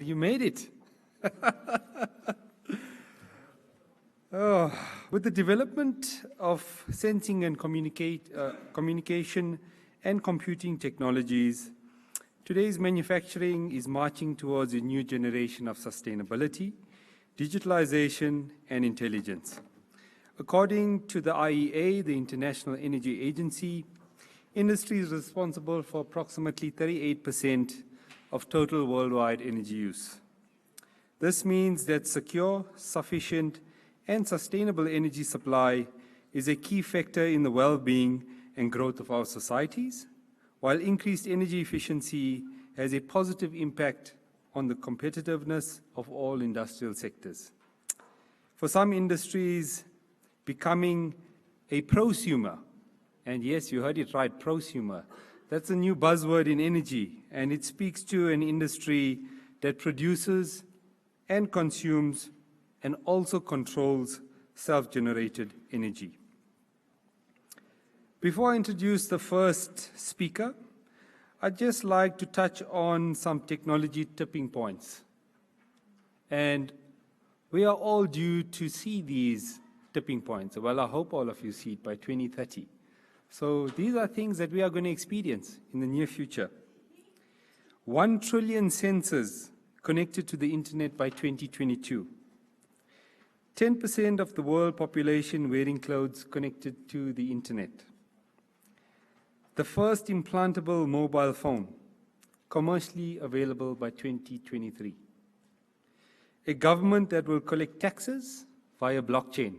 You made it. With the development of sensing and communication and computing technologies, today's manufacturing is marching towards a new generation of sustainability, digitalization, and intelligence. According to the IEA, the International Energy Agency, industry is responsible for approximately 38% of total worldwide energy use. This means that secure, sufficient, and sustainable energy supply is a key factor in the well-being and growth of our societies, while increased energy efficiency has a positive impact on the competitiveness of all industrial sectors. For some industries, becoming a prosumer, and yes, you heard it right, prosumer, that's a new buzzword in energy, and it speaks to an industry that produces and consumes and also controls self-generated energy. Before I introduce the first speaker, I'd just like to touch on some technology tipping points. And we are all due to see these tipping points. Well, I hope all of you see it by 2030. So these are things that we are going to experience in the near future. 1 trillion sensors connected to the internet by 2022. 10% of the world population wearing clothes connected to the internet. The first implantable mobile phone, commercially available by 2023. A government that will collect taxes via blockchain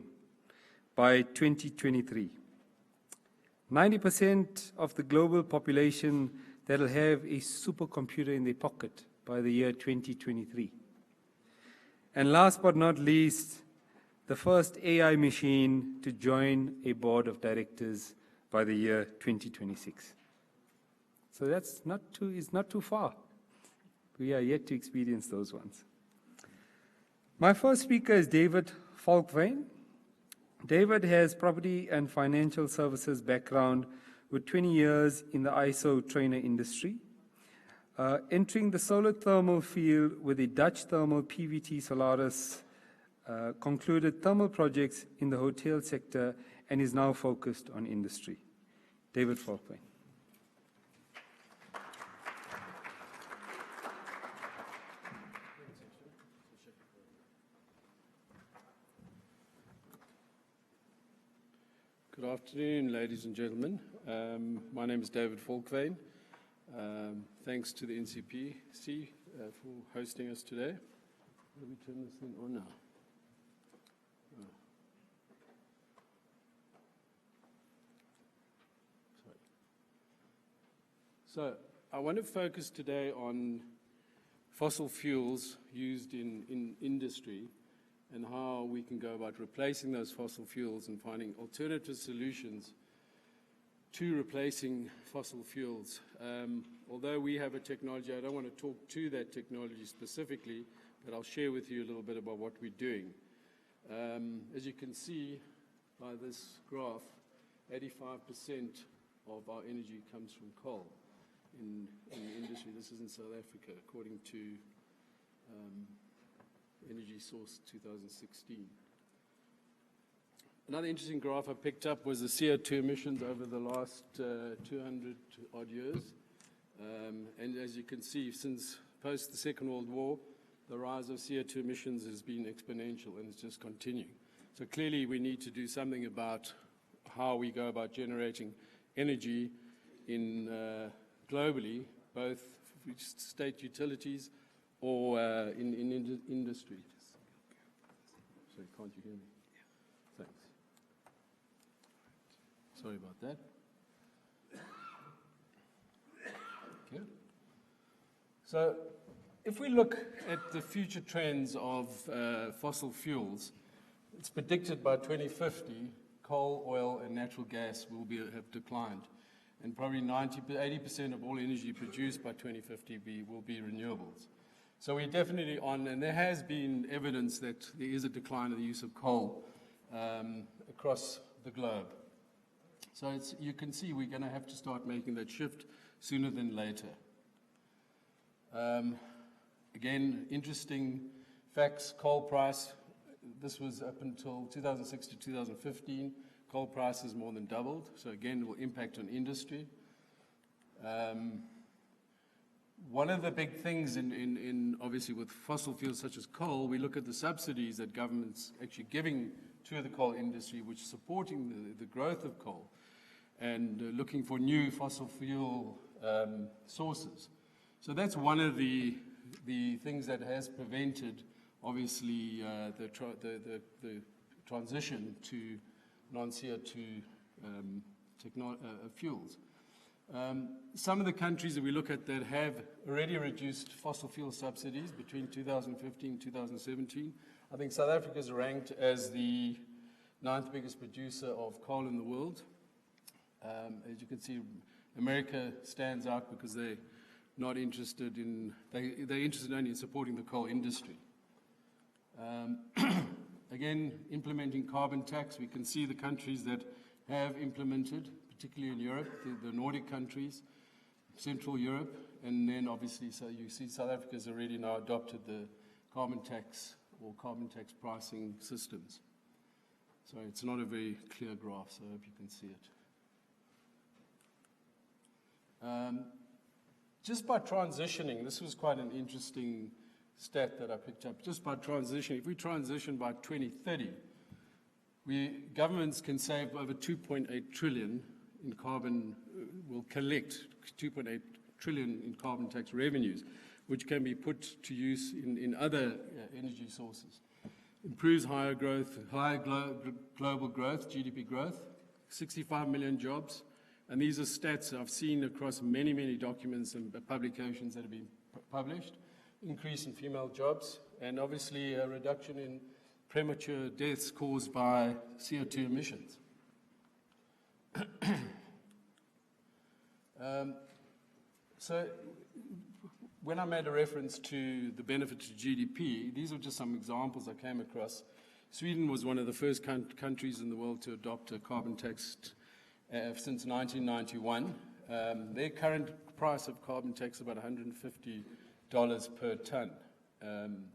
by 2023. 90% of the global population that will have a supercomputer in their pocket by the year 2023. And last but not least, the first AI machine to join a board of directors by the year 2026. So that's not too far. We are yet to experience those ones. My first speaker is David Volkwyn. David has property and financial services background with 20 years in the ISO trainer industry, entering the solar thermal field with the Dutch thermal PVT Solaris, concluded thermal projects in the hotel sector and is now focused on industry. David Volkwyn. Good afternoon, ladies and gentlemen. My name is David Volkwyn. Thanks to the NCPC for hosting us today. Let me turn this thing on now. So I want to focus today on fossil fuels used in industry and how we can go about replacing those fossil fuels and finding alternative solutions to replacing fossil fuels. Although we have a technology, I don't want to talk to that technology specifically, but I'll share with you a little bit about what we're doing. As you can see by this graph, 85% of our energy comes from coal in the industry. This is in South Africa, according to Energy Source 2016. Another interesting graph I picked up was the CO2 emissions over the last 200 odd years. And as you can see, since post the Second World War, the rise of CO2 emissions has been exponential and it's just continuing. So clearly we need to do something about how we go about generating energy in globally, both state utilities or in industry. Sorry, can't you hear me? Thanks. Sorry about that. Okay. So if we look at the future trends of fossil fuels, it's predicted by 2050, coal, oil, and natural gas will have declined. And probably 80% of all energy produced by 2050 will be renewables. So we're definitely on, and there has been evidence that there is a decline in the use of coal across the globe. So you can see we're going to have to start making that shift sooner than later. Again, interesting facts, coal price, this was up until 2006 to 2015. Coal prices more than doubled, so again, it will impact on industry. One of the big things in obviously with fossil fuels such as coal, we look at the subsidies that government's actually giving to the coal industry, which is supporting the growth of coal, and looking for new fossil fuel sources. So that's one of the things that has prevented, obviously, the transition to non-CO2 fuels. Some of the countries that we look at that have already reduced fossil fuel subsidies between 2015 and 2017. I think South Africa is ranked as the 9th biggest producer of coal in the world. As you can see, America stands out because they're not interested in, they're interested only in supporting the coal industry. Again, implementing carbon tax, we can see the countries that have implemented, particularly in Europe, the Nordic countries, Central Europe, and then obviously, so you see South Africa has already now adopted the carbon tax or carbon tax pricing systems. So it's not a very clear graph, so I hope you can see it. Just by transitioning, this was quite an interesting stat that I picked up. Just by transitioning, if we transition by 2030, governments can save over 2.8 trillion in carbon, will collect 2.8 trillion in carbon tax revenues, which can be put to use in other energy sources. Improves higher growth, global growth, GDP growth, 65 million jobs. And these are stats I've seen across many, many documents and publications that have been published. Increase in female jobs, and obviously a reduction in premature deaths caused by CO2 emissions. So when I made a reference to the benefit to GDP, these are just some examples I came across. Sweden was one of the first countries in the world to adopt a carbon tax since 1991. Their current price of carbon tax is about $150 per ton.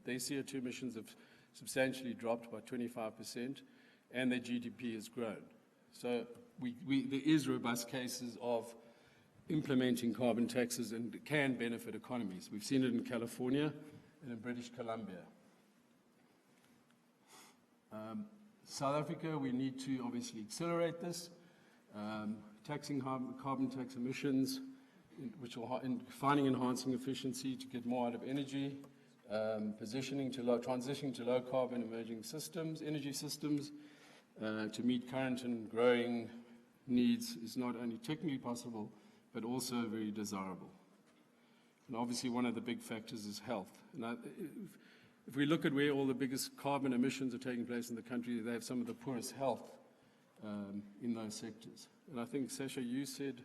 Their CO2 emissions have substantially dropped by 25%, and their GDP has grown. So there is robust cases of implementing carbon taxes and can benefit economies. We've seen it in California and in British Columbia. South Africa, we need to obviously accelerate this, taxing carbon tax emissions, which will finding enhancing efficiency to get more out of energy, transitioning to low carbon emerging systems, energy systems, to meet current and growing needs is not only technically possible, but also very desirable. And obviously one of the big factors is health. And if we look at where all the biggest carbon emissions are taking place in the country, they have some of the poorest health in those sectors. And I think, Sasha, you said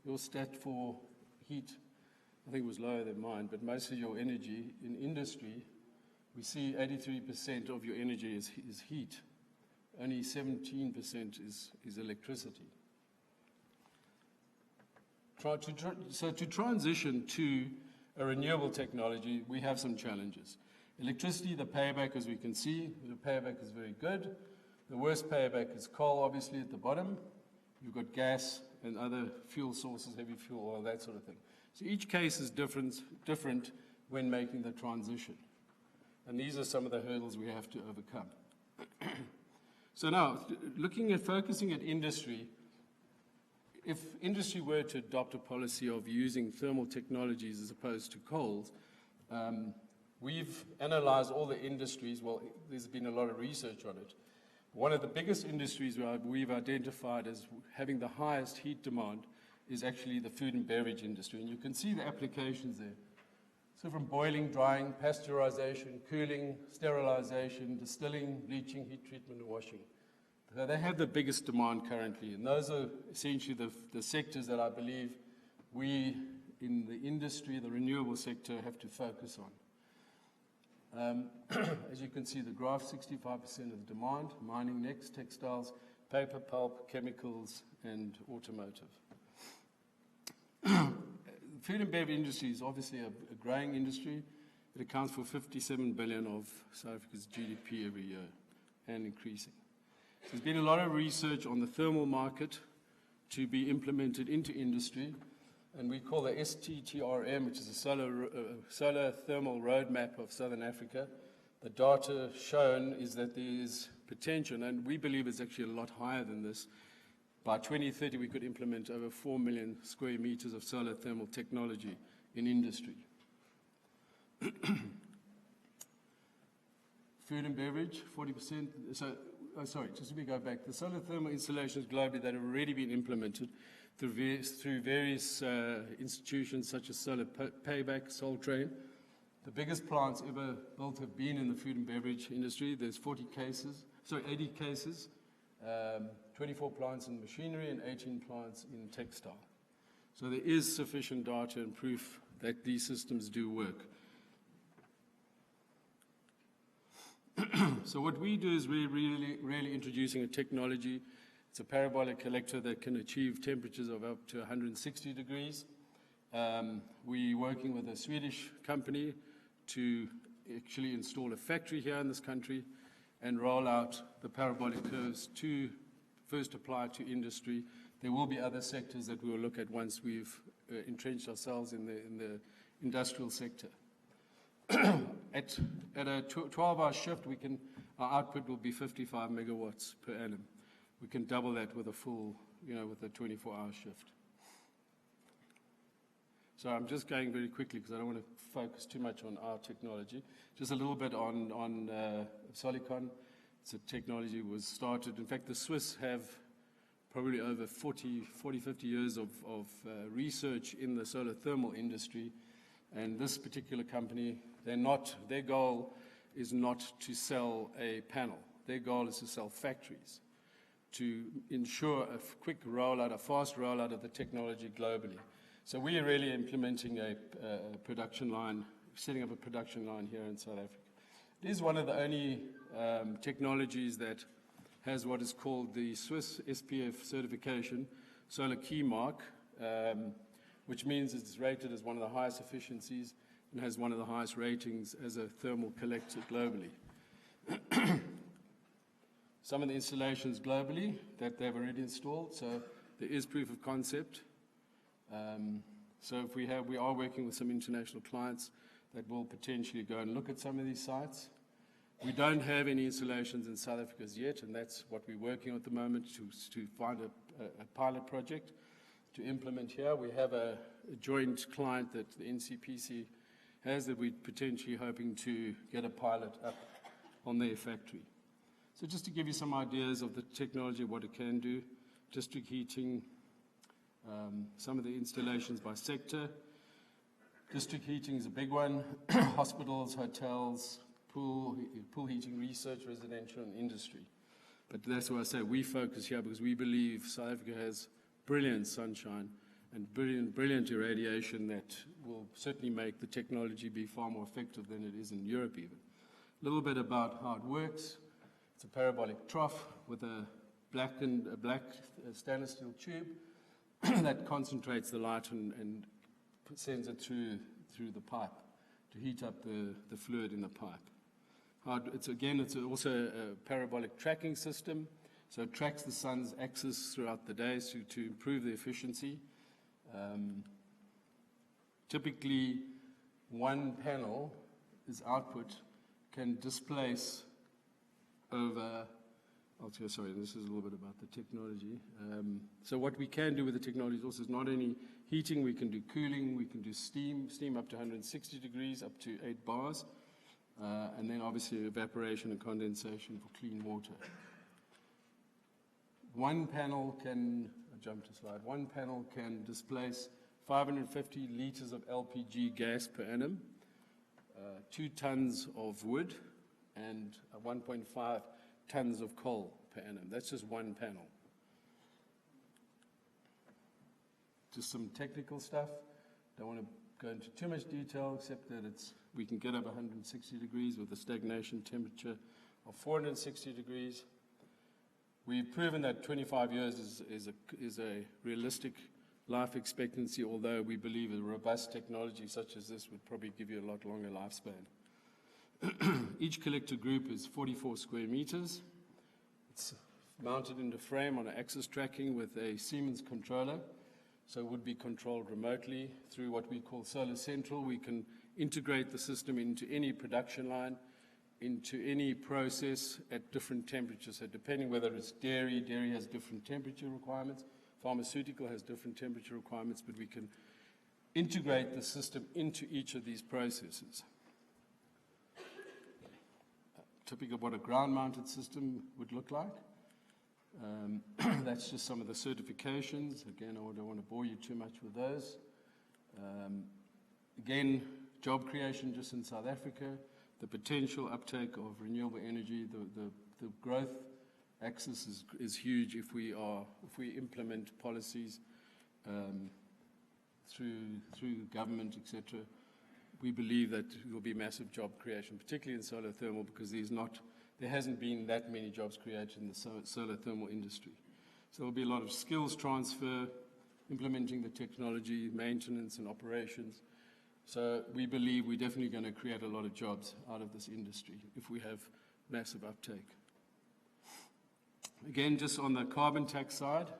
your stat for heat, I think it was lower than mine, but most of your energy in industry, we see 83% of your energy is heat. Only 17% is electricity. So to transition to a renewable technology, we have some challenges. Electricity, the payback, as we can see, the payback is very good. The worst payback is coal, obviously, at the bottom. You've got gas and other fuel sources, heavy fuel oil, that sort of thing. So each case is different when making the transition. And these are some of the hurdles we have to overcome. So now, focusing at industry, if industry were to adopt a policy of using thermal technologies as opposed to coals, we've analyzed all the industries. Well, there's been a lot of research on it. One of the biggest industries we've identified as having the highest heat demand is actually the food and beverage industry. And you can see the applications there. So from boiling, drying, pasteurization, cooling, sterilization, distilling, bleaching, heat treatment, and washing. So they have the biggest demand currently. And those are essentially the sectors that I believe we in the industry, the renewable sector, have to focus on. As you can see, the graph, 65% of the demand, mining next, textiles, paper, pulp, chemicals, and automotive. Food and beverage industry is obviously a growing industry. It accounts for 57 billion of South Africa's GDP every year and increasing. So there's been a lot of research on the thermal market to be implemented into industry, and we call the STTRM, which is a solar thermal roadmap of Southern Africa. The data shown is that there is potential, and we believe it's actually a lot higher than this. By 2030, we could implement over 4 million square meters of solar thermal technology in industry. Food and beverage, 40%. Sorry, just let me go back. The solar thermal installations globally that have already been implemented through various institutions such as Solar Payback, Soul Train. The biggest plants ever built have been in the food and beverage industry. There's 80 cases, 24 plants in machinery and 18 plants in textile. So there is sufficient data and proof that these systems do work. So what we do is we're really introducing a technology. It's a parabolic collector that can achieve temperatures of up to 160 degrees. We're working with a Swedish company to actually install a factory here in this country and roll out the parabolic curves to first apply to industry. There will be other sectors that we will look at once we've entrenched ourselves in the industrial sector. At a 12-hour shift, our output will be 55 megawatts per annum. We can double that with a full, with a 24-hour shift. So I'm just going very quickly because I don't want to focus too much on our technology. Just a little bit on Solicon. It's a technology that was started. In fact, the Swiss have probably over 40, 50 years of research in the solar thermal industry. And this particular company, their goal is not to sell a panel. Their goal is to sell factories, to ensure a quick rollout, a fast rollout of the technology globally. So we are really implementing a production line, setting up a production line here in South Africa. It is one of the only technologies that has what is called the Swiss SPF certification, Solar Key Mark, which means it's rated as one of the highest efficiencies and has one of the highest ratings as a thermal collector globally. Some of the installations globally that they've already installed, so there is proof of concept. So we are working with some international clients that will potentially go and look at some of these sites. We don't have any installations in South Africa as yet, and that's what we're working on at the moment to find a pilot project to implement here. We have a joint client that the NCPC has that we're potentially hoping to get a pilot up on their factory. So just to give you some ideas of the technology, what it can do, district heating, some of the installations by sector. District heating is a big one. Hospitals, hotels, pool heating, research, residential, and industry. But that's why I say we focus here because we believe South Africa has brilliant sunshine and brilliant irradiation that will certainly make the technology be far more effective than it is in Europe even. A little bit about how it works. It's a parabolic trough with a black stainless steel tube that concentrates the light and sends it through the pipe to heat up the fluid in the pipe. It's also a parabolic tracking system, so it tracks the sun's axis throughout the day to improve the efficiency. Typically, one panel's output can displace over, sorry, this is a little bit about the technology. So what we can do with the technology is also not only heating, we can do cooling, we can do steam up to 160 degrees, up to 8 bars, and then obviously evaporation and condensation for clean water. One panel can displace 550 liters of LPG gas per annum, 2 tons of wood, and 1.5 tons of coal per annum. That's just one panel. Just some technical stuff. Don't want to go into too much detail, except that we can get up 160 degrees with a stagnation temperature of 460 degrees. We've proven that 25 years is a realistic life expectancy, although we believe a robust technology such as this would probably give you a lot longer lifespan. Each collector group is 44 square meters. It's mounted in the frame on an axis tracking with a Siemens controller, so it would be controlled remotely through what we call Solar Central. We can integrate the system into any production line, into any process at different temperatures. So depending whether it's dairy has different temperature requirements, pharmaceutical has different temperature requirements, but we can integrate the system into each of these processes. Typical of what a ground-mounted system would look like. That's just some of the certifications. Again, I don't want to bore you too much with those. Again, job creation just in South Africa, the potential uptake of renewable energy, the growth axis is huge if we implement policies through government, etc. We believe that there will be massive job creation, particularly in solar thermal, because there hasn't been that many jobs created in the solar thermal industry. So there will be a lot of skills transfer, implementing the technology, maintenance and operations. So we believe we're definitely going to create a lot of jobs out of this industry if we have massive uptake. Again, just on the carbon tax side,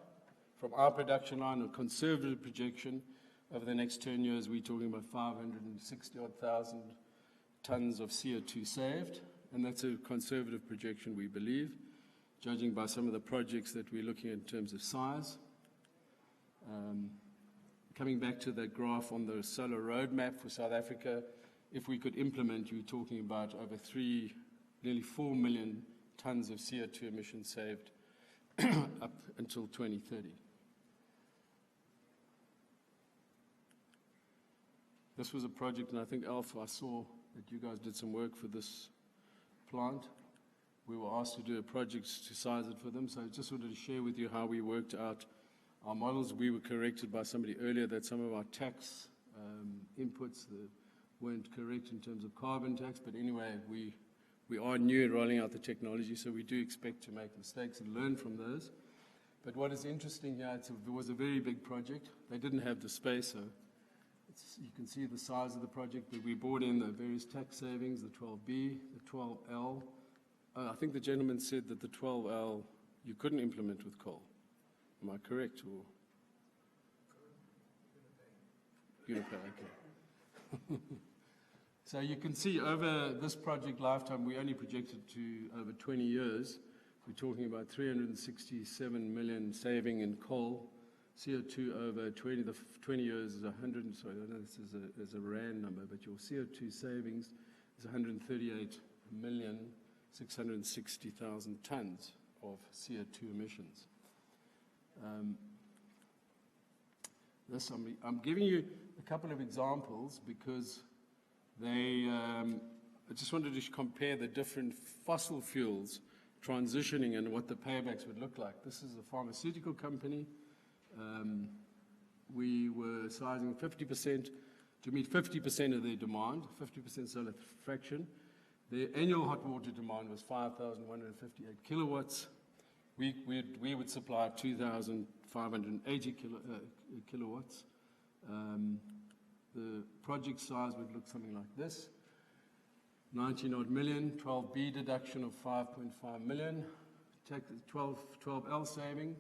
from our production line, a conservative projection, over the next 10 years, we're talking about 560,000 tons of CO2 saved, and that's a conservative projection, we believe, judging by some of the projects that we're looking at in terms of size. Coming back to that graph on the solar roadmap for South Africa, if we could implement, you're talking about over nearly 4 million tons of CO2 emissions saved up until 2030. This was a project, and I think, Alf, I saw that you guys did some work for this plant. We were asked to do a project to size it for them, so I just wanted to share with you how we worked out our models. We were corrected by somebody earlier that some of our tax inputs weren't correct in terms of carbon tax, but anyway, we are new at rolling out the technology, so we do expect to make mistakes and learn from those. But what is interesting here, it was a very big project. They didn't have the space, so you can see the size of the project, but we brought in the various tax savings, the 12B, the 12L. I think the gentleman said that the 12L you couldn't implement with coal. Am I correct? Or Unipay, okay. So you can see over this project lifetime, we only projected to over 20 years. We're talking about 367 million saving in coal. CO2 over 20 years is 100, sorry, I know this is a rand number, but your CO2 savings is 138,660,000 tons of CO2 emissions. I'm giving you a couple of examples because I just wanted to compare the different fossil fuels transitioning and what the paybacks would look like. This is a pharmaceutical company. We were sizing 50% to meet 50% of their demand, 50% solar fraction. Their annual hot water demand was 5,158 kilowatts. We would supply 2,580 kilowatts. The project size would look something like this. 19 odd million, 12B deduction of 5.5 million, 12L saving.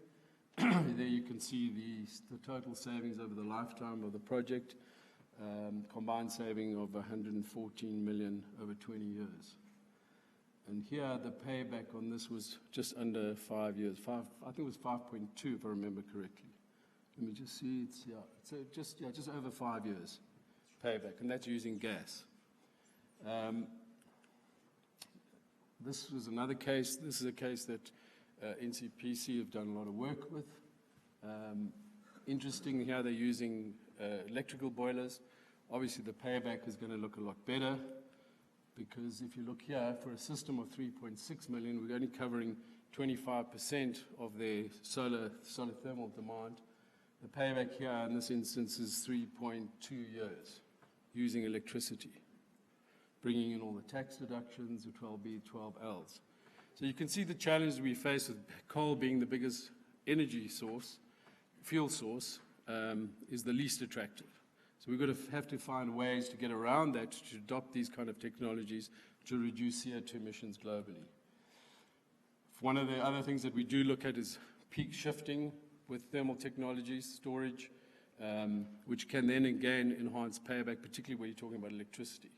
There you can see the total savings over the lifetime of the project, combined saving of 114 million over 20 years. And here the payback on this was just under 5 years. I think it was 5.2 if I remember correctly. Let me just see, just over 5 years payback, and that's using gas. This was another case. This is a case that NCPC have done a lot of work with. Interesting here, they're using electrical boilers. Obviously, the payback is going to look a lot better because if you look here, for a system of 3.6 million, we're only covering 25% of their solar thermal demand. The payback here in this instance is 3.2 years using electricity, bringing in all the tax deductions, the 12B, 12Ls. So you can see the challenge we face with coal being the biggest energy source, fuel source, is the least attractive. So we've got to have to find ways to get around that, to adopt these kind of technologies to reduce CO2 emissions globally. One of the other things that we do look at is peak shifting with thermal technologies, storage, which can then again enhance payback, particularly when you're talking about electricity.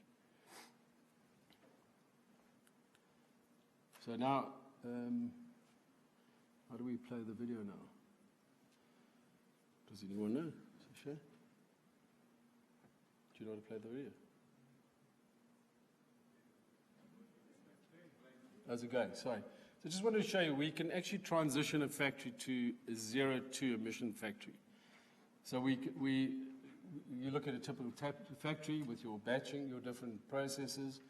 So now, how do we play the video now? Does anyone know? Sasha? Do you know how to play the video? How's it going? Sorry. So I just wanted to show you, we can actually transition a factory to a zero-2 emission factory. So you look at a typical factory with your batching, your different processes.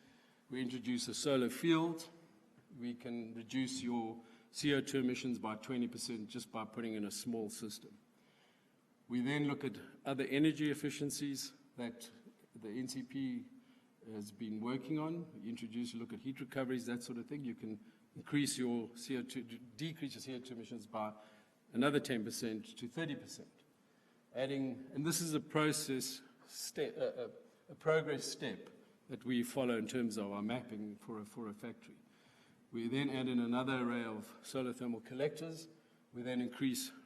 We introduce a solar field. We can reduce your CO2 emissions by 20% just by putting in a small system. We then look at other energy efficiencies that the NCP has been working on. You look at heat recoveries, that sort of thing. You can increase your decrease your CO2 emissions by another 10% to 30%. And this is a process step, a progress step that we follow in terms of our mapping for a factory. We then add in another array of solar thermal collectors. We then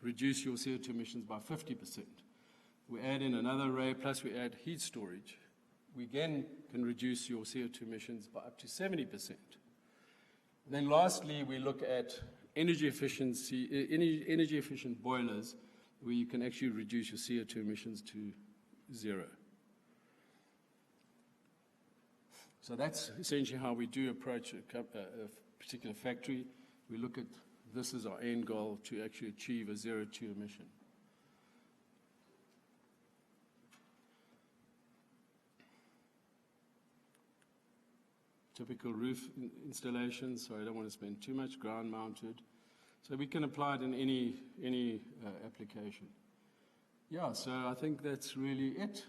reduce your CO2 emissions by 50%. We add in another array, plus we add heat storage. We again can reduce your CO2 emissions by up to 70%. And then lastly, we look at energy efficiency, energy efficient boilers, where you can actually reduce your CO2 emissions to 0. So that's essentially how we do approach a particular factory. We look at this as our end goal to actually achieve a 0-2 emission. Typical roof installations, so I don't want to spend too much, ground mounted. So we can apply it in any application. Yeah, so I think that's really it.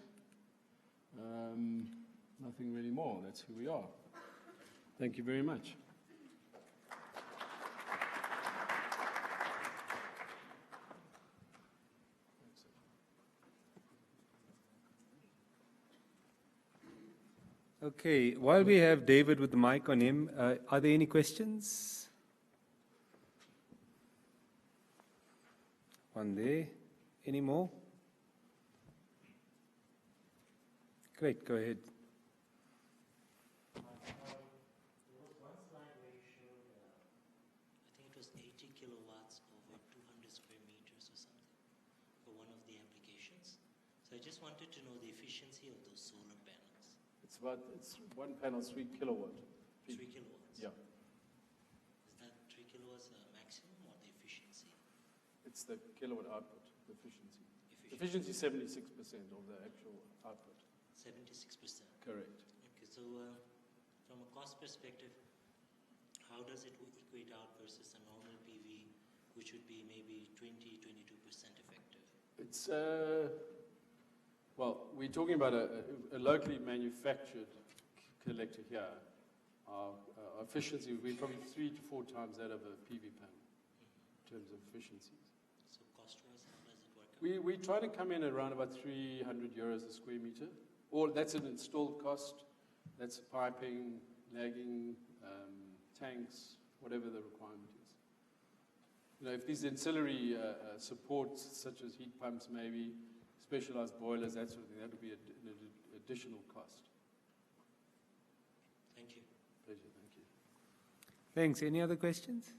Nothing really more. That's who we are. Thank you very much. Okay, while we have David with the mic on him, are there any questions? One there. Any more? Great, go ahead. There was one slide where you showed, I think it was 80 kilowatts over 200 square meters or something for one of the applications. So I just wanted to know the efficiency of those solar panels. It's one panel, 3 kilowatt. 3 kilowatts? Yeah. Is that 3 kilowatts maximum or the efficiency? It's the kilowatt output, the efficiency. Efficiency 76% of the actual output. 76%? Correct. Okay, so from a cost perspective, how does it equate out versus a normal PV, which would be maybe 20-22% effective? It's, well, we're talking about a locally manufactured collector here. Our efficiency would be probably 3 to 4 times that of a PV panel in terms of efficiencies. So cost-wise, how does it work out? We try to come in around about 300 euros a square meter. Or that's an installed cost. That's piping, lagging, tanks, whatever the requirement is. You know, if these ancillary supports, such as heat pumps, maybe specialized boilers, that sort of thing, that would be an additional cost. Thank you. Pleasure, thank you. Thanks. Any other questions?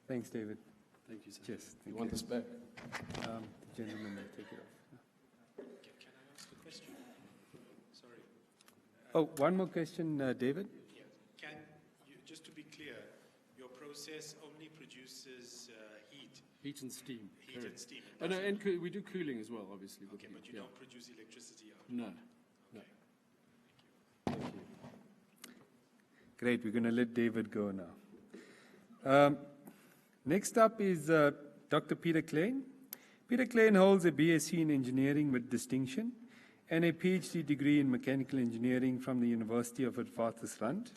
Thanks, David. Thank you, sir. Cheers. You want this back? The gentleman will take it off. Can I ask a question? Sorry. Oh, one more question, David. Yeah. Can you, just to be clear, your process only produces heat Heat and steam. and Correct. steam. Oh, no, and we do cooling as well, obviously. with Okay, heat, but you yeah. don't produce electricity out. No. No. Thank you. Great, we're going to let David go now. Next up is Dr. Peter Klein. Peter Klein holds a BSc in Engineering with distinction and a PhD degree in Mechanical Engineering from the University of Witwatersrand.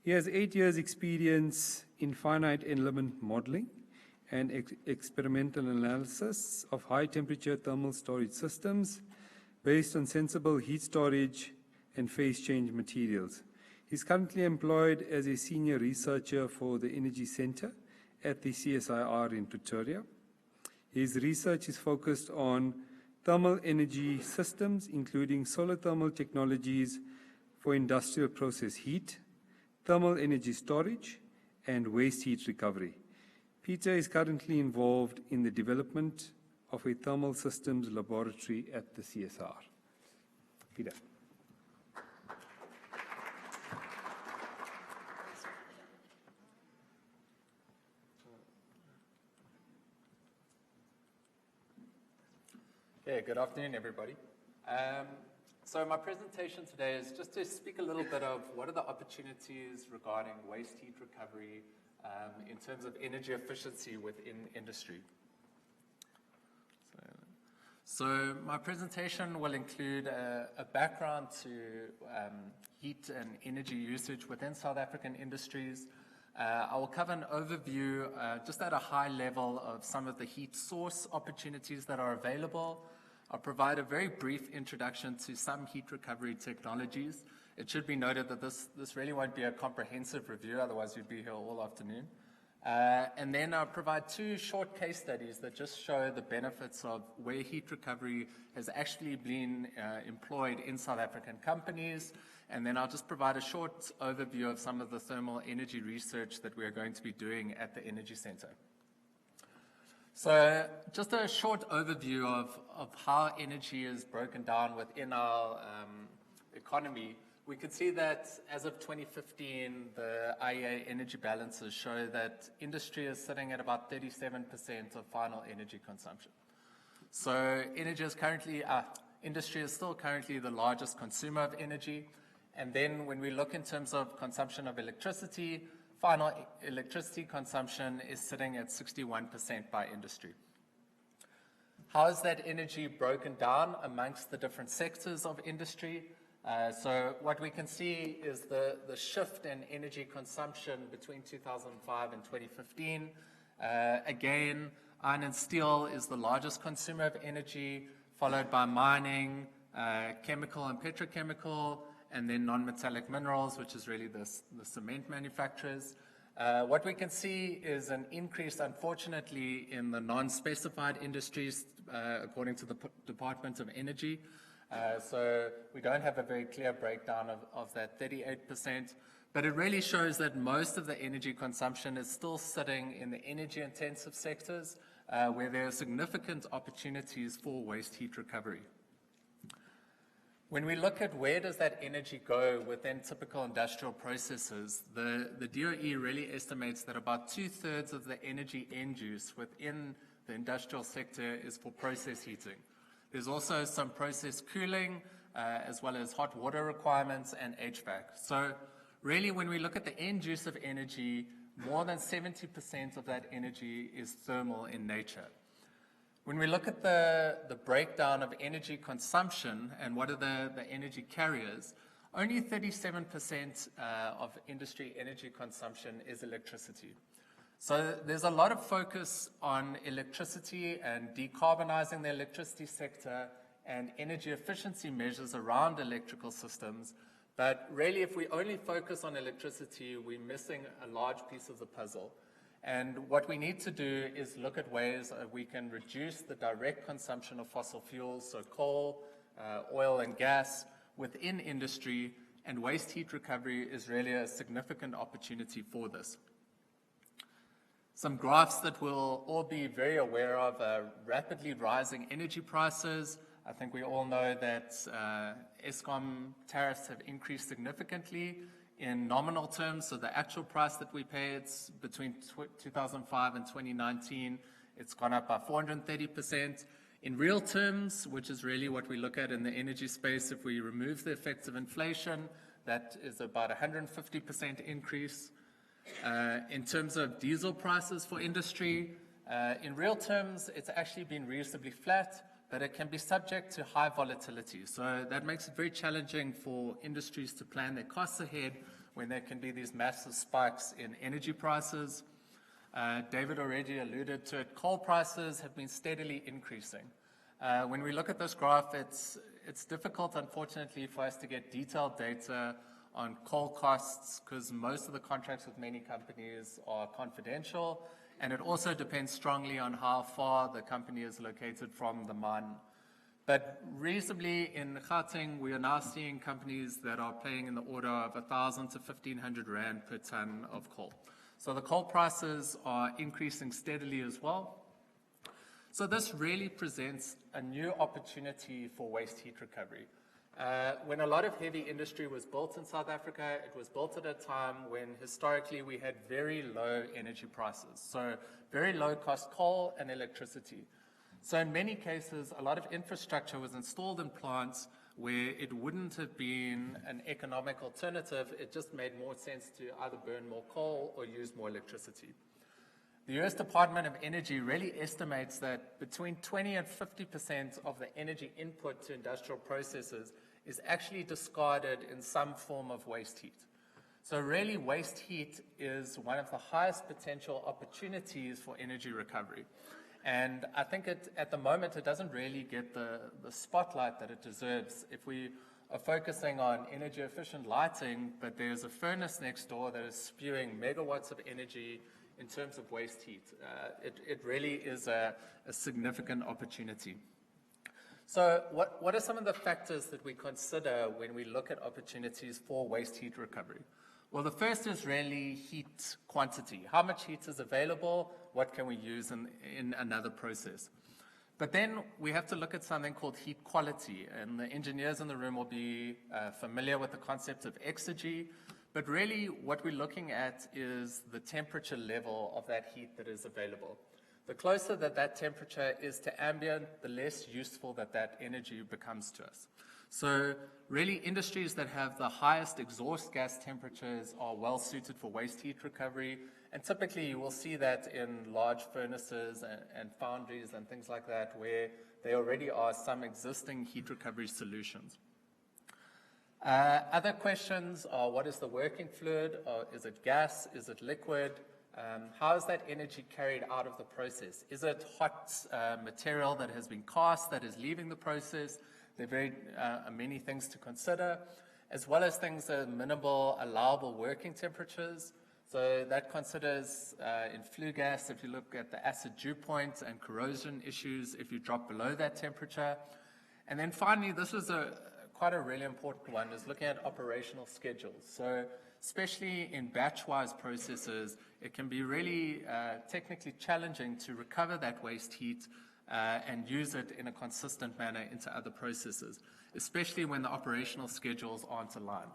He has 8 years' experience in finite element modeling and experimental analysis of high-temperature thermal storage systems based on sensible heat storage and phase change materials. He's currently employed as a senior researcher for the Energy Center at the CSIR in Pretoria. His research is focused on thermal energy systems, including solar thermal technologies for industrial process heat, thermal energy storage, and waste heat recovery. Peter is currently involved in the development of a thermal systems laboratory at the CSR. Peter. Okay, good afternoon, everybody. So my presentation today is just to speak a little bit of what are the opportunities regarding waste heat recovery in terms of energy efficiency within industry. So my presentation will include a background to heat and energy usage within South African industries. I will cover an overview just at a high level of some of the heat source opportunities that are available. I'll provide a very brief introduction to some heat recovery technologies. It should be noted that this really won't be a comprehensive review, otherwise you'd be here all afternoon. And then I'll provide two short case studies that just show the benefits of where heat recovery has actually been employed in South African companies. And then I'll just provide a short overview of some of the thermal energy research that we are going to be doing at the Energy Center. So just a short overview of how energy is broken down within our economy. We could see that as of 2015, the IEA energy balances show that industry is sitting at about 37% of final energy consumption. So industry is still currently the largest consumer of energy. And then when we look in terms of consumption of electricity, final electricity consumption is sitting at 61% by industry. How is that energy broken down amongst the different sectors of industry? So what we can see is the shift in energy consumption between 2005 and 2015. Again, iron and steel is the largest consumer of energy, followed by mining, chemical and petrochemical, and then non-metallic minerals, which is really the cement manufacturers. What we can see is an increase, unfortunately, in the non-specified industries, according to the Department of Energy. So we don't have a very clear breakdown of that 38%, but it really shows that most of the energy consumption is still sitting in the energy-intensive sectors, where there are significant opportunities for waste heat recovery. When we look at where does that energy go within typical industrial processes, the DOE really estimates that about 2/3 of the energy end use within the industrial sector is for process heating. There's also some process cooling, as well as hot water requirements and HVAC. So really, when we look at the end use of energy, more than 70% of that energy is thermal in nature. When we look at the breakdown of energy consumption and what are the energy carriers, only 37% of industry energy consumption is electricity. So there's a lot of focus on electricity and decarbonizing the electricity sector and energy efficiency measures around electrical systems. But really, if we only focus on electricity, we're missing a large piece of the puzzle. And what we need to do is look at ways we can reduce the direct consumption of fossil fuels, so coal, oil and gas within industry, and waste heat recovery is really a significant opportunity for this. Some graphs that we'll all be very aware of are rapidly rising energy prices. I think we all know that Eskom tariffs have increased significantly in nominal terms, so the actual price that we pay, it's between 2005 and 2019, it's gone up by 430%. In real terms, which is really what we look at in the energy space, if we remove the effects of inflation, that is about 150% increase. In terms of diesel prices for industry, in real terms, it's actually been reasonably flat, but it can be subject to high volatility. So that makes it very challenging for industries to plan their costs ahead when there can be these massive spikes in energy prices. David already alluded to it. Coal prices have been steadily increasing. When we look at this graph, it's difficult, unfortunately, for us to get detailed data on coal costs because most of the contracts with many companies are confidential, and it also depends strongly on how far the company is located from the mine. But reasonably, in Gauteng, we are now seeing companies that are paying in the order of 1,000 to 1,500 rand per ton of coal. So the coal prices are increasing steadily as well. So this really presents a new opportunity for waste heat recovery. When a lot of heavy industry was built in South Africa, it was built at a time when historically we had very low energy prices. So very low cost coal and electricity. So in many cases, a lot of infrastructure was installed in plants where it wouldn't have been an economic alternative. It just made more sense to either burn more coal or use more electricity. The US Department of Energy really estimates that between 20 and 50% of the energy input to industrial processes is actually discarded in some form of waste heat. So really, waste heat is one of the highest potential opportunities for energy recovery. And I think at the moment, it doesn't really get the spotlight that it deserves. If we are focusing on energy efficient lighting, but there's a furnace next door that is spewing megawatts of energy in terms of waste heat, it really is a significant opportunity. So what are some of the factors that we consider when we look at opportunities for waste heat recovery? Well, the first is really heat quantity. How much heat is available? What can we use in another process? But then we have to look at something called heat quality, and the engineers in the room will be familiar with the concept of exergy. But really what we're looking at is the temperature level of that heat that is available. The closer that temperature is to ambient, the less useful that energy becomes to us. So really industries that have the highest exhaust gas temperatures are well suited for waste heat recovery. And typically you will see that in large furnaces and foundries and things like that, where there already are some existing heat recovery solutions. Other questions are, what is the working fluid? Is it gas? Is it liquid? How is that energy carried out of the process? Is it hot material that has been cast that is leaving the process? There are many things to consider, as well as things that are minimal allowable working temperatures. So that considers in flue gas, if you look at the acid dew point and corrosion issues, if you drop below that temperature. And then finally, this is quite a really important one, is looking at operational schedules. So especially in batch-wise processes, it can be really technically challenging to recover that waste heat and use it in a consistent manner into other processes, especially when the operational schedules aren't aligned.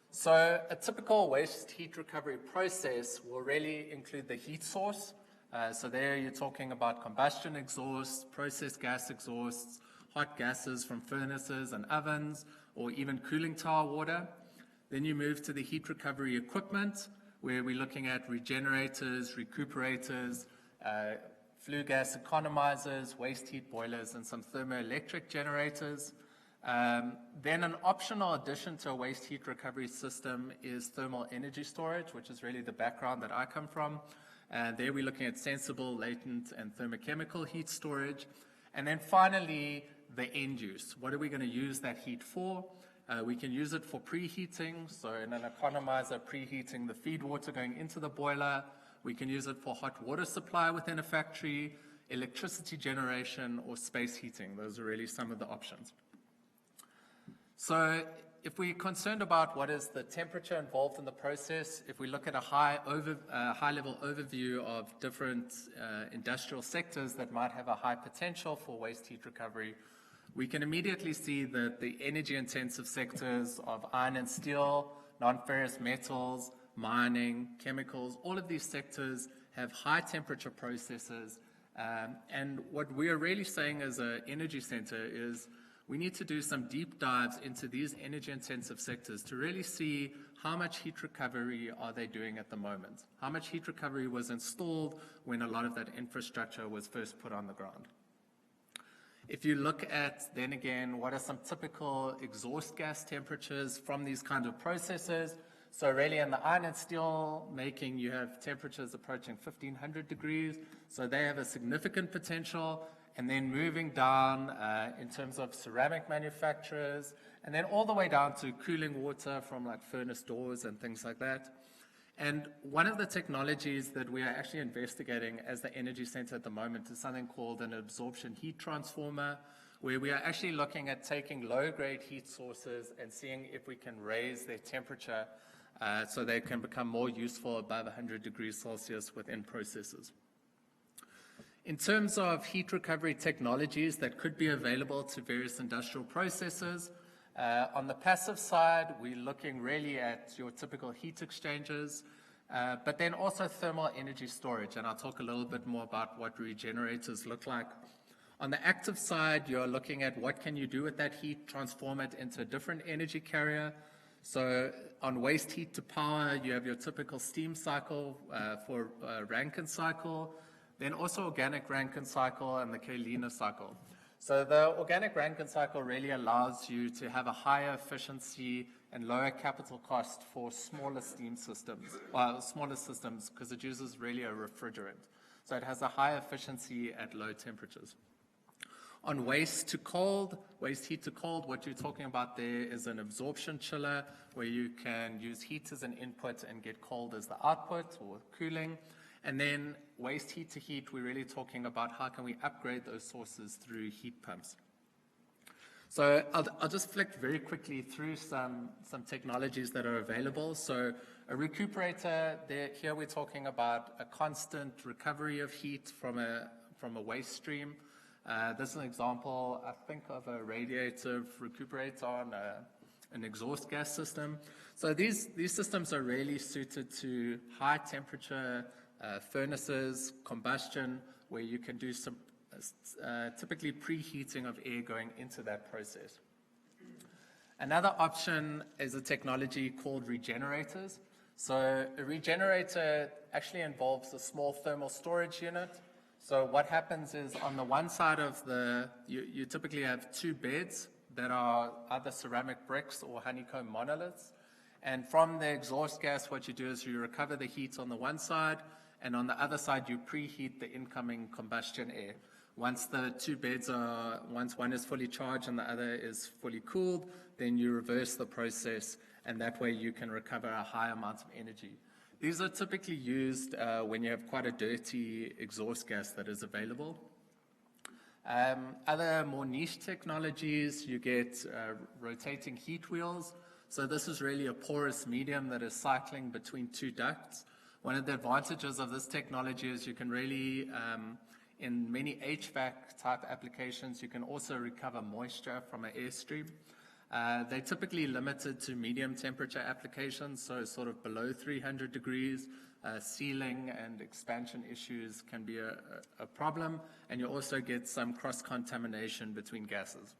So a typical waste heat recovery process will really include the heat source. So there you're talking about combustion exhaust, process gas exhausts, hot gases from furnaces and ovens, or even cooling tower water. Then you move to the heat recovery equipment, where we're looking at regenerators, recuperators, flue gas economizers, waste heat boilers, and some thermoelectric generators. Then an optional addition to a waste heat recovery system is thermal energy storage, which is really the background that I come from. There we're looking at sensible, latent, and thermochemical heat storage. And then finally, the end use. What are we going to use that heat for? We can use it for preheating, so in an economizer, preheating the feed water going into the boiler. We can use it for hot water supply within a factory, electricity generation, or space heating. Those are really some of the options. So if we're concerned about what is the temperature involved in the process, if we look at a high-level overview of different industrial sectors that might have a high potential for waste heat recovery, we can immediately see that the energy-intensive sectors of iron and steel, non-ferrous metals, mining, chemicals, all of these sectors have high-temperature processes. And what we are really saying as an energy center is we need to do some deep dives into these energy-intensive sectors to really see how much heat recovery are they doing at the moment. How much heat recovery was installed when a lot of that infrastructure was first put on the ground. If you look at, then again, what are some typical exhaust gas temperatures from these kind of processes? So really in the iron and steel making, you have temperatures approaching 1500 degrees. So they have a significant potential. And then moving down in terms of ceramic manufacturers, and then all the way down to cooling water from like furnace doors and things like that. And one of the technologies that we are actually investigating as the Energy Center at the moment is something called an absorption heat transformer, where we are actually looking at taking low-grade heat sources and seeing if we can raise their temperature so they can become more useful above 100 degrees Celsius within processes. In terms of heat recovery technologies that could be available to various industrial processes, on the passive side, we're looking really at your typical heat exchangers, but then also thermal energy storage, and I'll talk a little bit more about what regenerators look like. On the active side, you're looking at what can you do with that heat, transform it into a different energy carrier. So on waste heat to power, you have your typical steam cycle for Rankine cycle, then also organic Rankine cycle and the Kalina cycle. So the organic Rankine cycle really allows you to have a higher efficiency and lower capital cost for smaller steam systems, well, smaller systems, because it uses really a refrigerant. So it has a high efficiency at low temperatures. On waste heat to cold, what you're talking about there is an absorption chiller where you can use heat as an input and get cold as the output or cooling. And then waste heat to heat, we're really talking about how can we upgrade those sources through heat pumps. So I'll just flick very quickly through some technologies that are available. So a recuperator, here we're talking about a constant recovery of heat from a waste stream. This is an example, I think, of a radiative recuperator on an exhaust gas system. So these systems are really suited to high temperature furnaces, combustion, where you can do some typically preheating of air going into that process. Another option is a technology called regenerators. So a regenerator actually involves a small thermal storage unit. So what happens is on the one side of you typically have two beds that are either ceramic bricks or honeycomb monoliths. And from the exhaust gas, what you do is you recover the heat on the one side, and on the other side, you preheat the incoming combustion air. Once the two beds once one is fully charged and the other is fully cooled, then you reverse the process, and that way you can recover a high amount of energy. These are typically used when you have quite a dirty exhaust gas that is available. Other more niche technologies, you get rotating heat wheels. So this is really a porous medium that is cycling between two ducts. One of the advantages of this technology is you can really, in many HVAC type applications, you can also recover moisture from an airstream. They're typically limited to medium temperature applications, so sort of below 300 degrees. Sealing and expansion issues can be a problem, and you also get some cross-contamination between gases.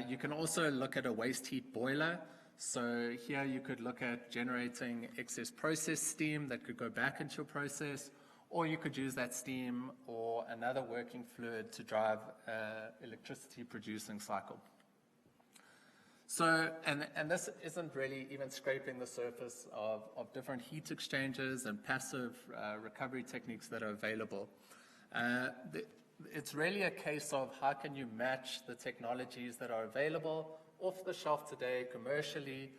You can also look at a waste heat boiler. So here you could look at generating excess process steam that could go back into your process, or you could use that steam or another working fluid to drive electricity producing cycle. So, and this isn't really even scraping the surface of different heat exchangers and passive recovery techniques that are available. It's really a case of how can you match the technologies that are available off the shelf today commercially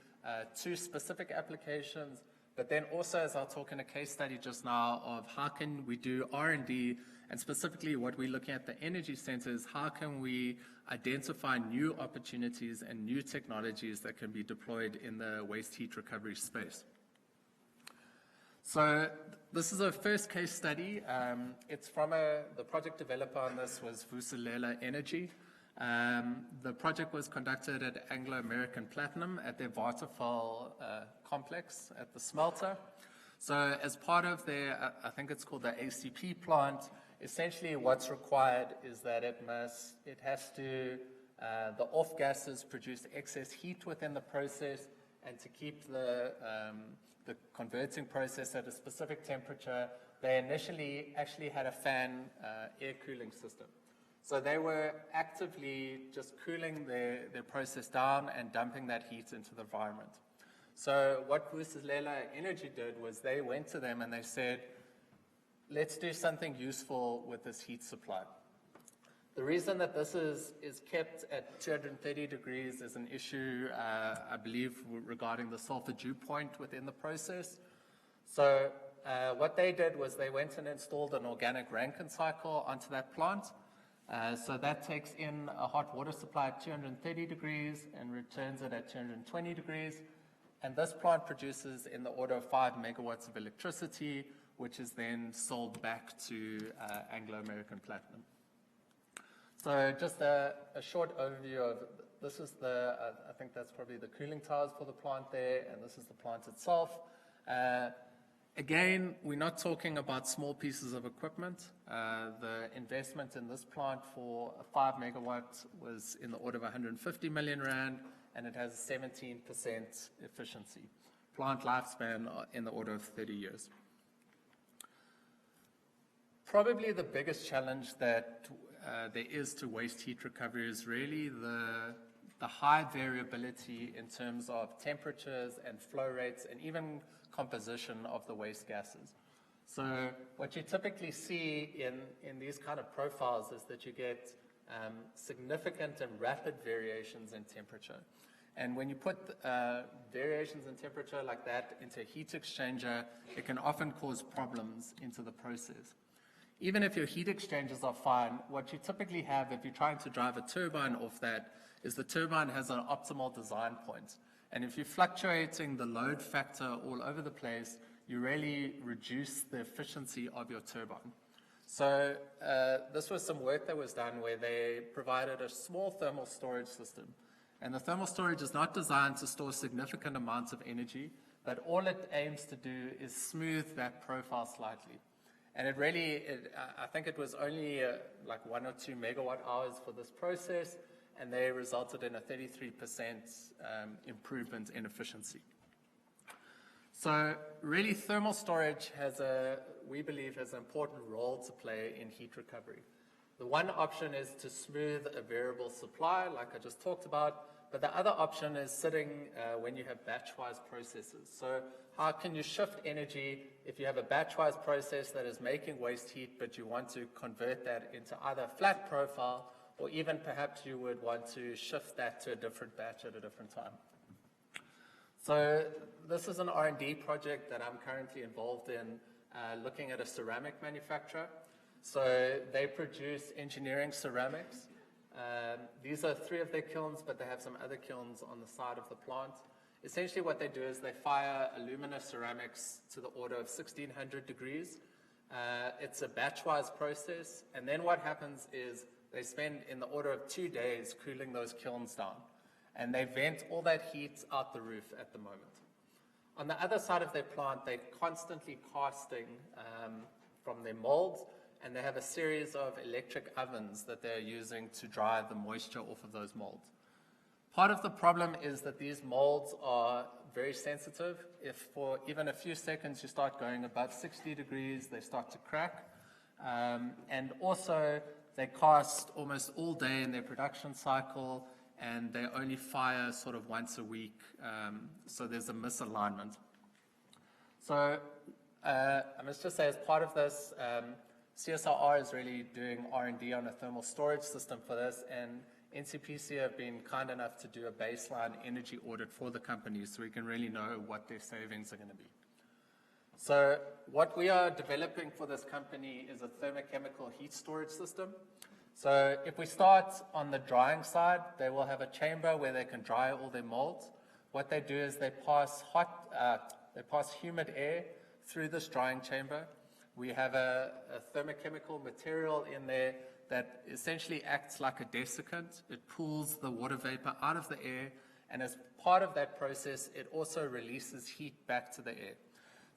to specific applications, but then also, as I'll talk in a case study just now, of how can we do R&D, and specifically what we're looking at the Energy Center is how can we identify new opportunities and new technologies that can be deployed in the waste heat recovery space. So this is a first case study. It's from the project developer on this was Vuselela Energy. The project was conducted at Anglo American Platinum at their Waterfall complex at the smelter. So as part of their, I think it's called the ACP plant, essentially what's required is that the off gases produce excess heat within the process, and to keep the converting process at a specific temperature, they initially actually had a fan air cooling system. So they were actively just cooling their process down and dumping that heat into the environment. So what Vusilela Energy did was they went to them and they said, let's do something useful with this heat supply. The reason that this is kept at 230 degrees is an issue, I believe, regarding the sulfur dew point within the process. So what they did was they went and installed an organic Rankine cycle onto that plant. So that takes in a hot water supply at 230 degrees and returns it at 220 degrees. And this plant produces in the order of 5 megawatts of electricity, which is then sold back to Anglo American Platinum. So just a short overview of, this is I think that's probably the cooling towers for the plant there, and this is the plant itself. Again, we're not talking about small pieces of equipment. The investment in this plant for a 5 megawatt was in the order of 150 million rand, and it has 17% efficiency. Plant lifespan in the order of 30 years. Probably the biggest challenge that there is to waste heat recovery is really the high variability in terms of temperatures and flow rates and even composition of the waste gases. So what you typically see in these kind of profiles is that you get significant and rapid variations in temperature. And when you put variations in temperature like that into a heat exchanger, it can often cause problems into the process. Even if your heat exchangers are fine, what you typically have if you're trying to drive a turbine off that is the turbine has an optimal design point. And if you're fluctuating the load factor all over the place, you really reduce the efficiency of your turbine. So this was some work that was done where they provided a small thermal storage system. And the thermal storage is not designed to store significant amounts of energy, but all it aims to do is smooth that profile slightly. And I think it was only like 1 or 2 megawatt hours for this process, and they resulted in a 33% improvement in efficiency. So really thermal storage we believe has an important role to play in heat recovery. The one option is to smooth a variable supply, like I just talked about, but the other option is sitting when you have batch-wise processes. So how can you shift energy if you have a batch-wise process that is making waste heat, but you want to convert that into either a flat profile, or even perhaps you would want to shift that to a different batch at a different time. So this is an R&D project that I'm currently involved in, looking at a ceramic manufacturer. So they produce engineering ceramics. These are 3 of their kilns, but they have some other kilns on the side of the plant. Essentially what they do is they fire alumina ceramics to the order of 1600 degrees. It's a batch-wise process, and then what happens is they spend in the order of 2 days cooling those kilns down, and they vent all that heat out the roof at the moment. On the other side of their plant, they're constantly casting from their molds, and they have a series of electric ovens that they're using to dry the moisture off of those molds. Part of the problem is that these molds are very sensitive. If for even a few seconds you start going above 60 degrees, they start to crack. And also, they cast almost all day in their production cycle, and they only fire sort of once a week, so there's a misalignment. So I must just say, as part of this, CSIR is really doing R&D on a thermal storage system for this, and NCPC have been kind enough to do a baseline energy audit for the company so we can really know what their savings are going to be. So what we are developing for this company is a thermochemical heat storage system. So if we start on the drying side, they will have a chamber where they can dry all their molds. What they do is they pass humid air through this drying chamber. We have a thermochemical material in there that essentially acts like a desiccant. It pulls the water vapor out of the air, and as part of that process, it also releases heat back to the air.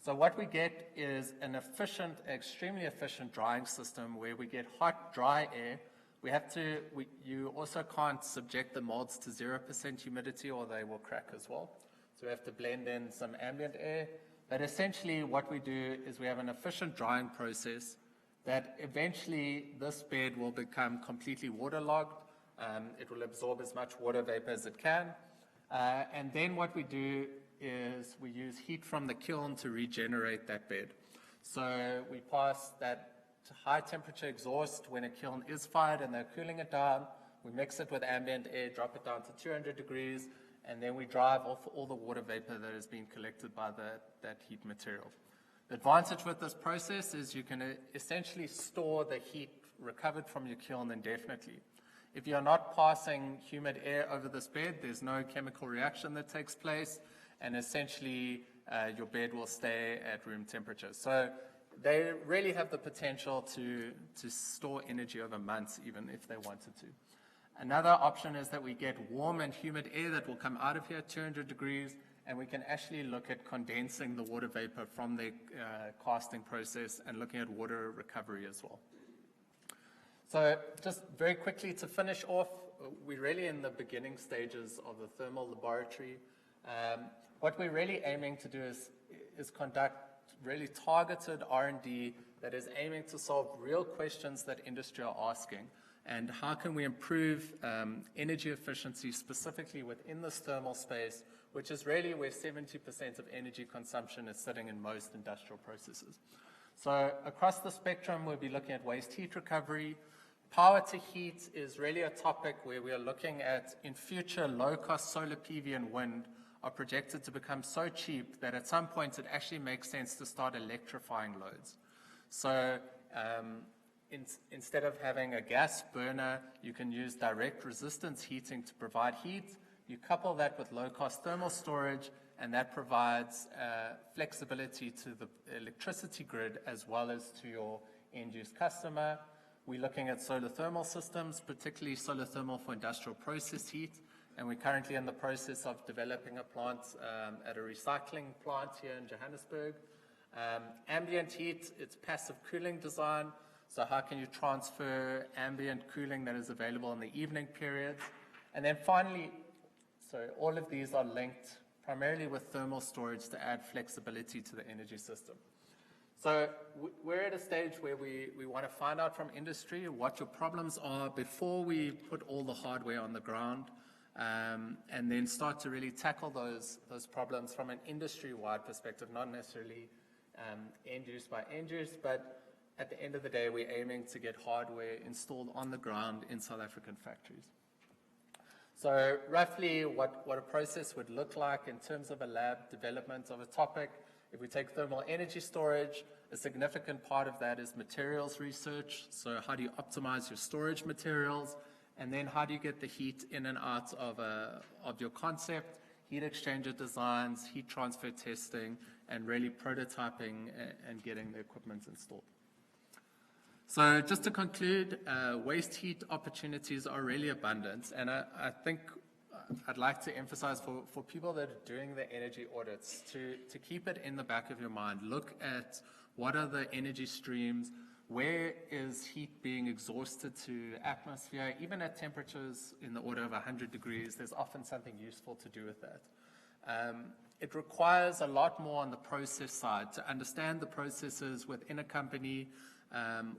So what we get is an efficient, extremely efficient drying system where we get hot, dry air. You also can't subject the molds to 0% humidity or they will crack as well. So we have to blend in some ambient air. But essentially what we do is we have an efficient drying process that eventually this bed will become completely waterlogged. It will absorb as much water vapor as it can. And then what we do is we use heat from the kiln to regenerate that bed. So we pass that high temperature exhaust when a kiln is fired and they're cooling it down. We mix it with ambient air, drop it down to 200 degrees, and then we drive off all the water vapor that has been collected by that heat material. The advantage with this process is you can essentially store the heat recovered from your kiln indefinitely. If you're not passing humid air over this bed, there's no chemical reaction that takes place, and essentially your bed will stay at room temperature. So they really have the potential to store energy over months, even if they wanted to. Another option is that we get warm and humid air that will come out of here at 200 degrees, and we can actually look at condensing the water vapor from the casting process and looking at water recovery as well. So just very quickly to finish off, we're really in the beginning stages of the thermal laboratory. What we're really aiming to do is conduct really targeted R&D that is aiming to solve real questions that industry are asking. And how can we improve energy efficiency specifically within this thermal space, which is really where 70% of energy consumption is sitting in most industrial processes. So across the spectrum, we'll be looking at waste heat recovery. Power to heat is really a topic where we are looking at, in future, low-cost solar PV and wind are projected to become so cheap that at some point it actually makes sense to start electrifying loads. So instead of having a gas burner, you can use direct resistance heating to provide heat. You couple that with low-cost thermal storage, and that provides flexibility to the electricity grid as well as to your end-use customer. We're looking at solar thermal systems, particularly solar thermal for industrial process heat, and we're currently in the process of developing a plant at a recycling plant here in Johannesburg. Ambient heat, it's passive cooling design. So how can you transfer ambient cooling that is available in the evening periods? And then finally, so all of these are linked primarily with thermal storage to add flexibility to the energy system. So we're at a stage where we want to find out from industry what your problems are before we put all the hardware on the ground, and then start to really tackle those problems from an industry-wide perspective, not necessarily end use by end use, but at the end of the day, we're aiming to get hardware installed on the ground in South African factories. So roughly what a process would look like in terms of a lab development of a topic. If we take thermal energy storage, a significant part of that is materials research. So how do you optimize your storage materials? And then how do you get the heat in and out of your concept? Heat exchanger designs, heat transfer testing, and really prototyping and getting the equipment installed. So just to conclude, waste heat opportunities are really abundant, and I think I'd like to emphasize for people that are doing the energy audits to keep it in the back of your mind. Look at what are the energy streams, where is heat being exhausted to atmosphere, even at temperatures in the order of 100 degrees, there's often something useful to do with that. It requires a lot more on the process side to understand the processes within a company.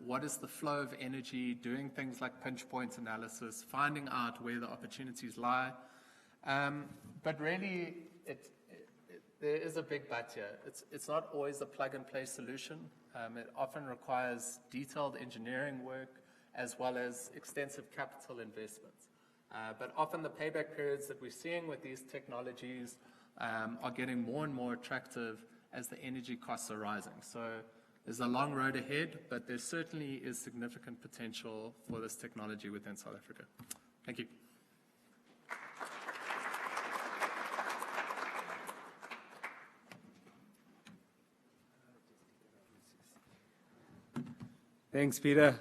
What is the flow of energy, doing things like pinch point analysis, finding out where the opportunities lie. But really, there is a big but here. It's not always a plug-and-play solution. It often requires detailed engineering work as well as extensive capital investments. But often the payback periods that we're seeing with these technologies are getting more and more attractive as the energy costs are rising. So there's a long road ahead, but there certainly is significant potential for this technology within South Africa. Thank you. Thanks, Peter.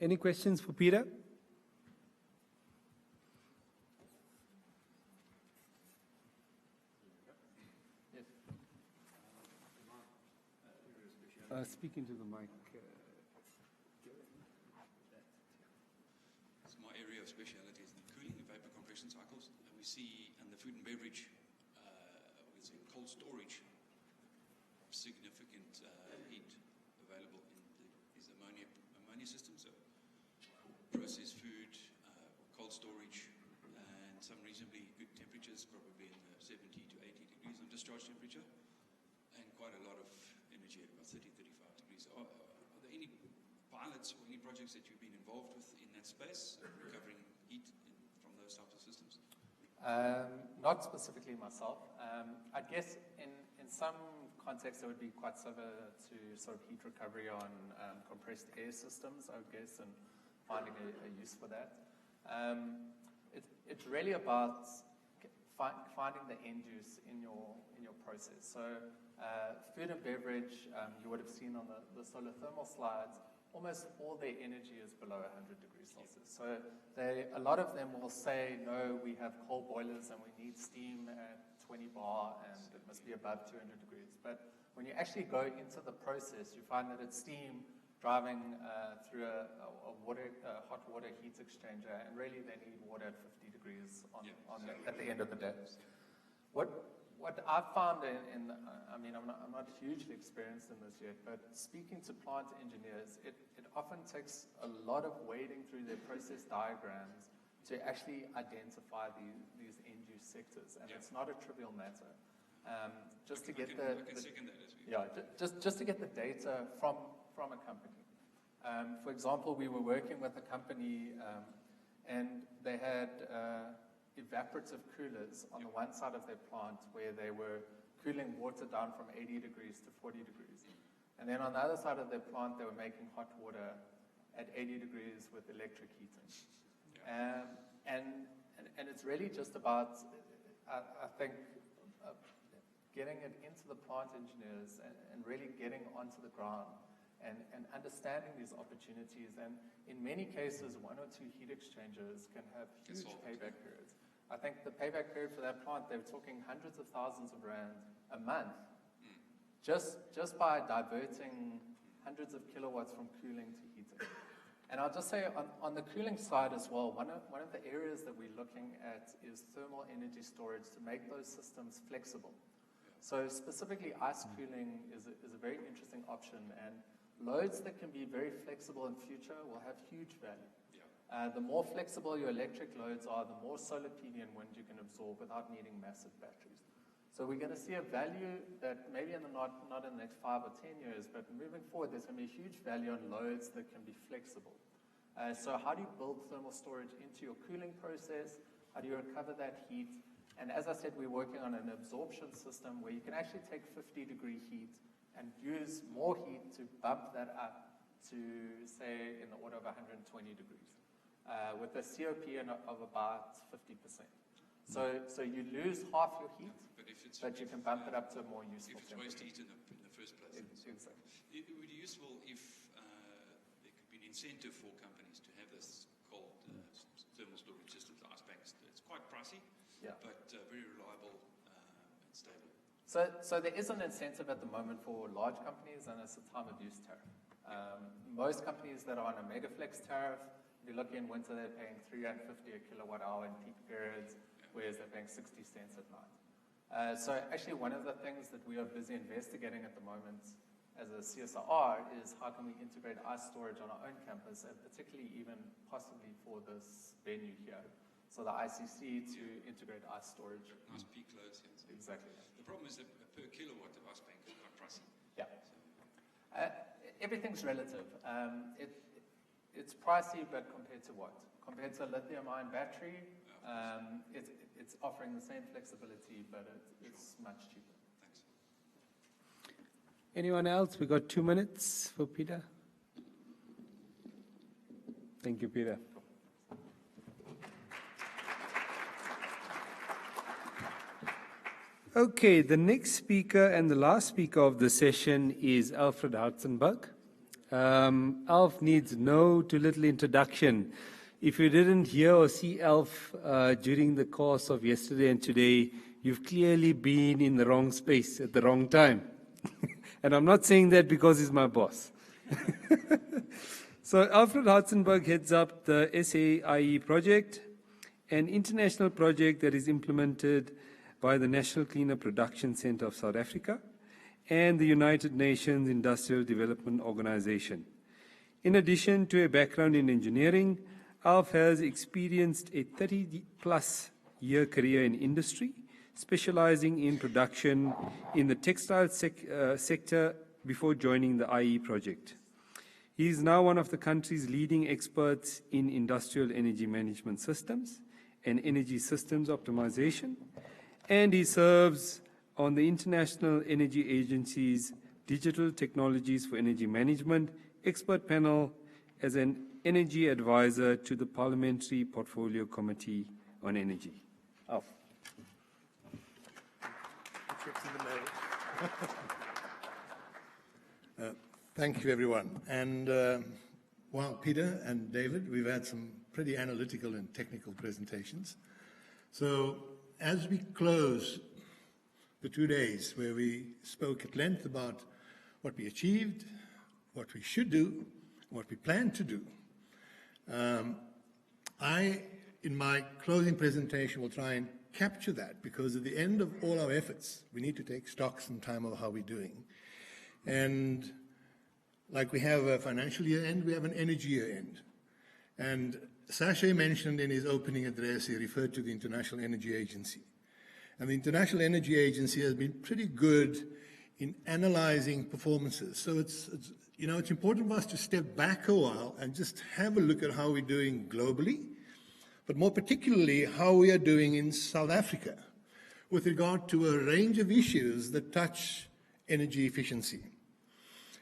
Any questions for Peter? Speak into the mic. So my area of speciality is the cooling and vapor compression cycles. And we see in the food and beverage, it's in cold storage, significant heat available in these ammonia systems. So processed food, cold storage, and some reasonably good temperatures, probably in the 70 to 80 degrees. I'm discharge temperature and quite a lot of energy at about 30, 35 degrees. Are there any pilots or any projects that you've been involved with in that space, recovering heat from those types of systems? Not specifically myself. I guess in some contexts it would be quite similar to sort of heat recovery on compressed air systems, I guess, and finding a use for that. It's really about finding the end use in your process. So food and beverage, you would have seen on the solar thermal slides, almost all their energy is below 100 degrees Celsius. So a lot of them will say, no, we have coal boilers and we need steam at 20 bar and it must be above 200 degrees. But when you actually go into the process, you find that it's steam driving through a hot water heat exchanger, and really they need water at 50 degrees at the end of the day. What I've found I mean, I'm not hugely experienced in this yet, but speaking to plant engineers, it often takes a lot of wading through their process diagrams to actually identify these end-use sectors, and it's not a trivial matter. Just to get the data from a company. For example, we were working with a company, and they had evaporative coolers on the one side of their plant where they were cooling water down from 80 degrees to 40 degrees. And then on the other side of their plant, they were making hot water at 80 degrees with electric heating. And it's really just about, I think, getting it into the plant engineers and really getting onto the ground and understanding these opportunities. And in many cases, 1 or 2 heat exchangers can have huge payback periods. I think the payback period for that plant, they were talking hundreds of thousands of rand a month, just by diverting hundreds of kilowatts from cooling to heating. And I'll just say on the cooling side as well, one of the areas that we're looking at is thermal energy storage to make those systems flexible. So specifically, ice cooling is a very interesting option, and loads that can be very flexible in future will have huge value. The more flexible your electric loads are, the more solar PV and wind you can absorb without needing massive batteries. So we're going to see a value that maybe not in the next 5 or 10 years, but moving forward, there's going to be a huge value on loads that can be flexible. So how do you build thermal storage into your cooling process? How do you recover that heat? And as I said, we're working on an absorption system where you can actually take 50-degree heat and use more heat to bump that up to, say, in the order of 120 degrees, with a COP of about 50%. So you lose half your heat, but you can bump it up to a more useful temperature. If it's waste heat in the first place. Exactly. It would be useful if there could be an incentive for companies to have this called thermal storage systems, ice banks. It's quite pricey, but very reliable and stable. So there is an incentive at the moment for large companies, and it's a time of use tariff. Most companies that are on a megaflex tariff, if you look in winter, they're paying $350 a kilowatt hour in peak periods, whereas they're paying 60 cents at night. So actually one of the things that we are busy investigating at the moment as a CSR is how can we integrate ice storage on our own campus, and particularly even possibly for this venue here. So the ICC to integrate ice storage. Nice peak loads. Yes. Exactly. The problem is that per kilowatt of ice bank is quite pricey. Yeah. Everything's relative. It's pricey, but compared to what? Compared to a lithium-ion battery, it's offering the same flexibility, but it's much cheaper. Thanks. Anyone else? We got 2 minutes for Peter. Thank you, Peter. Okay, the next speaker and the last speaker of the session is Alfred Oxenberg. Alf needs no too little introduction. If you didn't hear or see Alf during the course of yesterday and today, you've clearly been in the wrong space at the wrong time. And I'm not saying that because he's my boss. So Alfred Oxenberg heads up the SAIE project, an international project that is implemented by the National Cleaner Production Centre of South Africa and the United Nations Industrial Development Organization. In addition to a background in engineering, Alf has experienced a 30-plus year career in industry, specializing in production in the textile sector before joining the IE project. He is now one of the country's leading experts in industrial energy management systems and energy systems optimization, and he serves on the International Energy Agency's Digital Technologies for Energy Management expert panel as an energy advisor to the Parliamentary Portfolio Committee on Energy. Alf. Thank you, everyone. And well, Peter and David, we've had some pretty analytical and technical presentations. So as we close the 2 days where we spoke at length about what we achieved, what we should do, what we plan to do, I, in my closing presentation, will try and capture that, because at the end of all our efforts, we need to take stock sometime of how we're doing. And like we have a financial year end, we have an energy year end. And Sachet mentioned in his opening address, he referred to the International Energy Agency. And the International Energy Agency has been pretty good in analyzing performances. So it's important for us to step back a while and just have a look at how we're doing globally, but more particularly how we are doing in South Africa with regard to a range of issues that touch energy efficiency.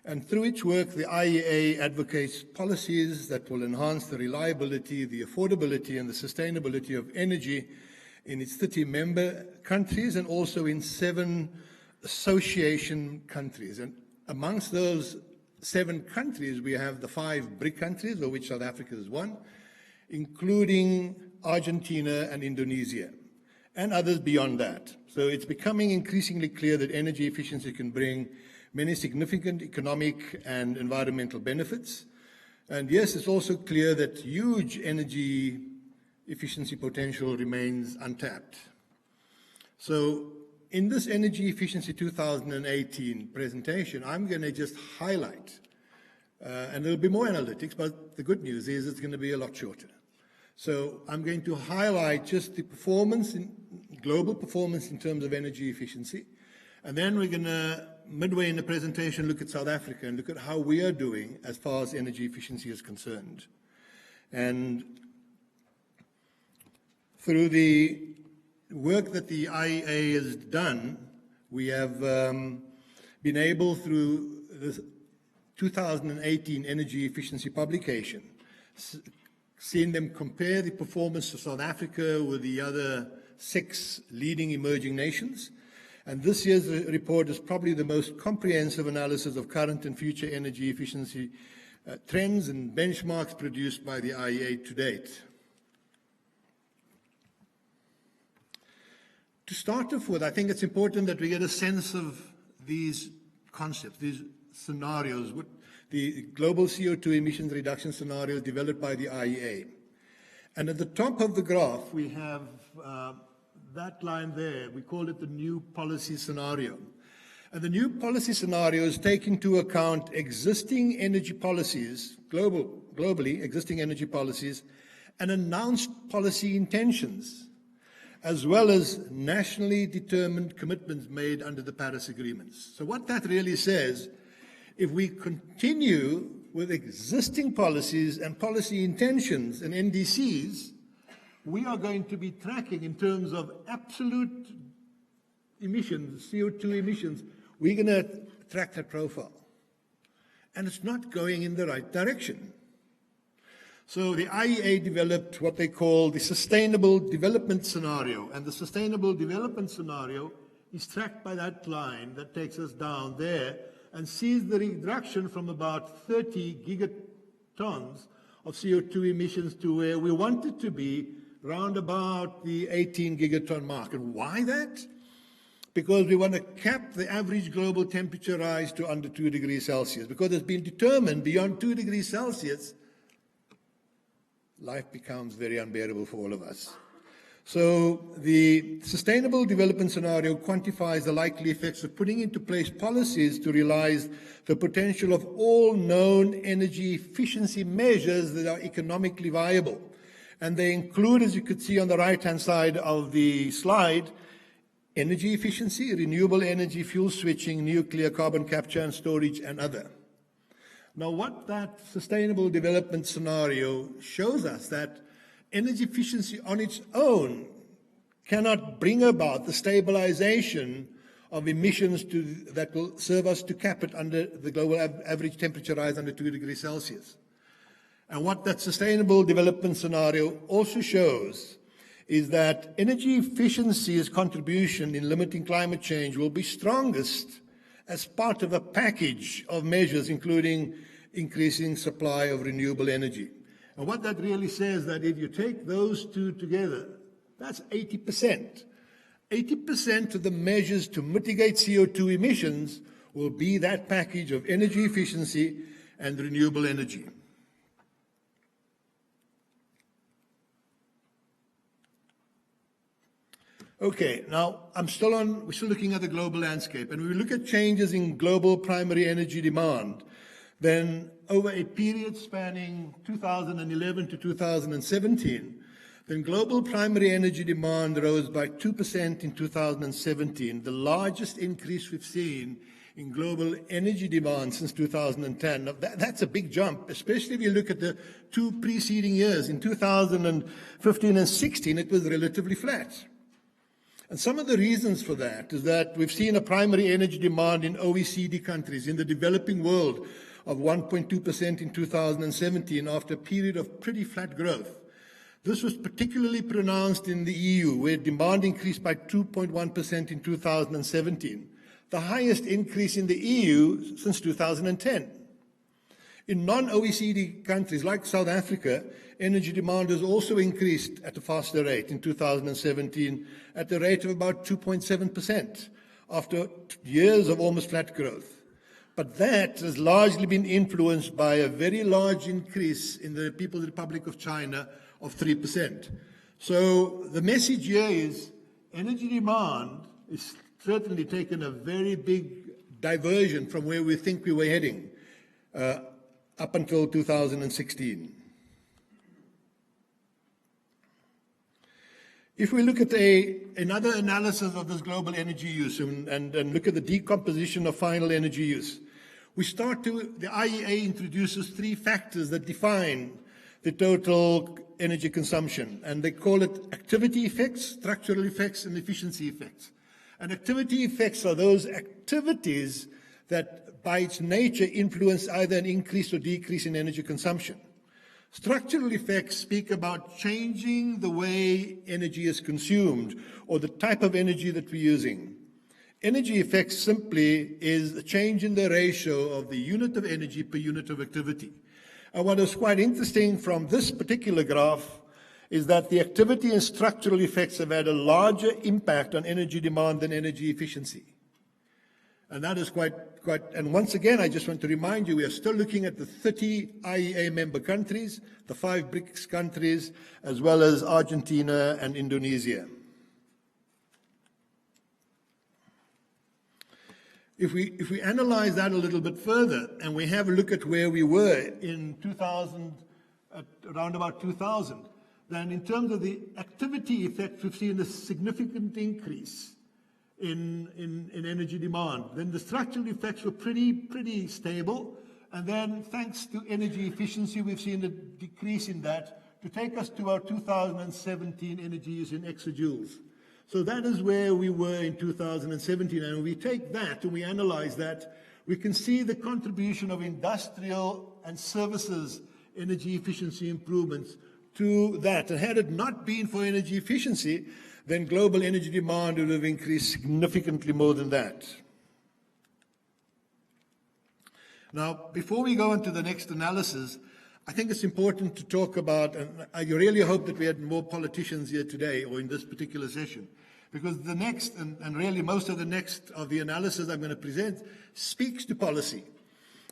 And through its work, the IEA advocates policies that will enhance the reliability, the affordability, and the sustainability of energy in its 30 member countries and also in 7 association countries. And amongst those 7 countries, we have the 5 BRIC countries, of which South Africa is one, including Argentina and Indonesia, and others beyond that. So it's becoming increasingly clear that energy efficiency can bring many significant economic and environmental benefits. And yes, it's also clear that huge energy efficiency potential remains untapped. So in this Energy Efficiency 2018 presentation, I'm going to just highlight, and there'll be more analytics, but the good news is it's going to be a lot shorter. So I'm going to highlight just the performance, global performance in terms of energy efficiency. And then we're going to, midway in the presentation, look at South Africa and look at how we are doing as far as energy efficiency is concerned. And through the work that the IEA has done, we have been able, through the 2018 energy efficiency publication, seeing them compare the performance of South Africa with the other 6 leading emerging nations. And this year's report is probably the most comprehensive analysis of current and future energy efficiency trends and benchmarks produced by the IEA to date. To start off with, I think it's important that we get a sense of these concepts, these scenarios, what the global CO2 emissions reduction scenarios developed by the IEA. And at the top of the graph, we have that line there. We call it the new policy scenario. And the new policy scenarios take into account existing energy policies, globally existing energy policies, and announced policy intentions, as well as nationally determined commitments made under the Paris Agreements. So what that really says, if we continue with existing policies and policy intentions and NDCs, we are going to be tracking in terms of absolute emissions, CO2 emissions, we're going to track that profile. And it's not going in the right direction. So the IEA developed what they call the Sustainable Development Scenario. And the Sustainable Development Scenario is tracked by that line that takes us down there and sees the reduction from about 30 gigatons of CO2 emissions to where we want it to be, round about the 18 gigaton mark. And why that? Because we want to cap the average global temperature rise to under 2 degrees Celsius. Because it's been determined beyond 2 degrees Celsius, life becomes very unbearable for all of us. So the Sustainable Development Scenario quantifies the likely effects of putting into place policies to realize the potential of all known energy efficiency measures that are economically viable. And they include, as you could see on the right-hand side of the slide, energy efficiency, renewable energy, fuel switching, nuclear, carbon capture and storage, and other. Now, what that sustainable development scenario shows us that energy efficiency on its own cannot bring about the stabilization of emissions that will serve us to cap it under the global average temperature rise under 2 degrees Celsius. And what that sustainable development scenario also shows is that energy efficiency's contribution in limiting climate change will be strongest as part of a package of measures, including increasing supply of renewable energy. And what that really says that if you take those two together, that's 80%. 80% of the measures to mitigate CO2 emissions will be that package of energy efficiency and renewable energy. Okay, now we're still looking at the global landscape, and when we look at changes in global primary energy demand, then over a period spanning 2011 to 2017, then global primary energy demand rose by 2% in 2017, the largest increase we've seen in global energy demand since 2010. Now, that's a big jump, especially if you look at the two preceding years. In 2015 and 16, it was relatively flat. And some of the reasons for that is that we've seen a primary energy demand in OECD countries, in the developing world, of 1.2% in 2017 after a period of pretty flat growth. This was particularly pronounced in the EU, where demand increased by 2.1% in 2017, the highest increase in the EU since 2010. In non-OECD countries like South Africa, energy demand has also increased at a faster rate in 2017 at the rate of about 2.7% after years of almost flat growth. But that has largely been influenced by a very large increase in the People's Republic of China of 3%. So the message here is energy demand is certainly taken a very big diversion from where we think we were heading up until 2016. If we look at another analysis of this global energy use and look at the decomposition of final energy use, the IEA introduces three factors that define the total energy consumption, and they call it activity effects, structural effects, and efficiency effects. And activity effects are those activities that by its nature influence either an increase or decrease in energy consumption. Structural effects speak about changing the way energy is consumed or the type of energy that we're using. Energy effects simply is a change in the ratio of the unit of energy per unit of activity. And what is quite interesting from this particular graph is that the activity and structural effects have had a larger impact on energy demand than energy efficiency. And that is quite, and once again, I just want to remind you, we are still looking at the 30 IEA member countries, the 5 BRICS countries, as well as Argentina and Indonesia. If we analyze that a little bit further, and we have a look at where we were in 2000, around about 2000, then in terms of the activity effect, we've seen a significant increase in energy demand. Then the structural effects were pretty stable, and then thanks to energy efficiency, we've seen a decrease in that to take us to our 2017 energy use in exajoules. So that is where we were in 2017, and when we take that and we analyze that, we can see the contribution of industrial and services energy efficiency improvements to that. And had it not been for energy efficiency, then global energy demand would have increased significantly more than that. Now, before we go into the next analysis, I think it's important to talk about, and I really hope that we had more politicians here today or in this particular session, because the next, and really most of the next of the analysis I'm going to present speaks to policy.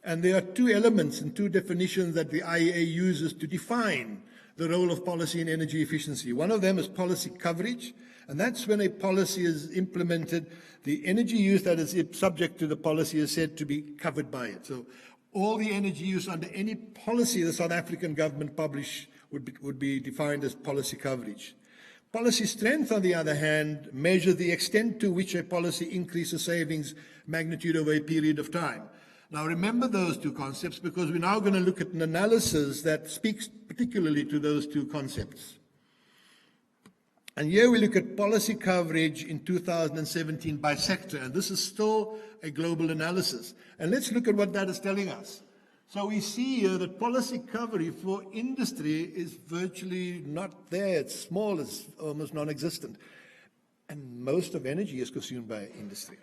And there are two elements and two definitions that the IEA uses to define the role of policy in energy efficiency. One of them is policy coverage, and that's when a policy is implemented, the energy use that is subject to the policy is said to be covered by it. So all the energy use under any policy the South African government publish would be defined as policy coverage. Policy strength, on the other hand, measures the extent to which a policy increases savings magnitude over a period of time. Now remember those two concepts, because we're now going to look at an analysis that speaks particularly to those two concepts. And here we look at policy coverage in 2017 by sector, and this is still a global analysis. And let's look at what that is telling us. So we see here that policy coverage for industry is virtually not there. It's small, it's almost non-existent. And most of energy is consumed by industry.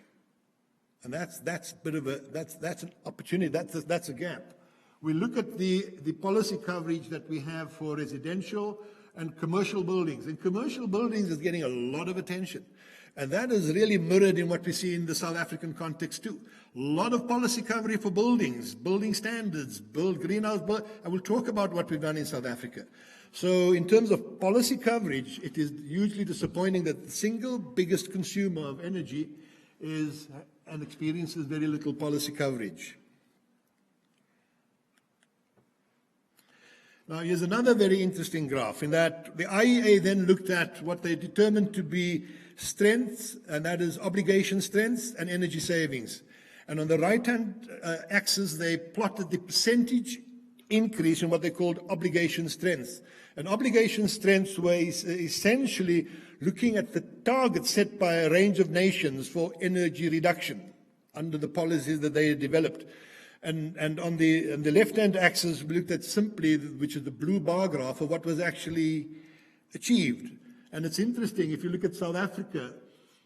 And that's an opportunity, that's a gap. We look at the policy coverage that we have for residential and commercial buildings. And commercial buildings is getting a lot of attention. And that is really mirrored in what we see in the South African context too. A lot of policy coverage for buildings, building standards, greenhouse, and we'll talk about what we've done in South Africa. So in terms of policy coverage, it is hugely disappointing that the single biggest consumer of energy is and experiences very little policy coverage. Now, here's another very interesting graph in that the IEA then looked at what they determined to be strengths, and that is obligation strengths and energy savings. And on the right-hand axis, they plotted the percentage increase in what they called obligation strengths. And obligation strengths were essentially looking at the targets set by a range of nations for energy reduction under the policies that they had developed. And on the left-hand axis, we looked at simply, which is the blue bar graph, of what was actually achieved. And it's interesting, if you look at South Africa,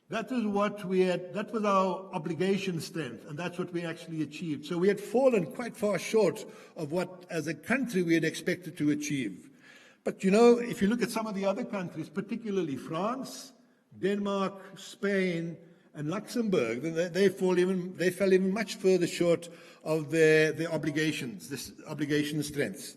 that is what we had, that was our obligation strength, and that's what we actually achieved. So we had fallen quite far short of what, as a country, we had expected to achieve. But you know, if you look at some of the other countries, particularly France, Denmark, Spain, and Luxembourg, they fell even much further short of their obligations, this obligation strengths.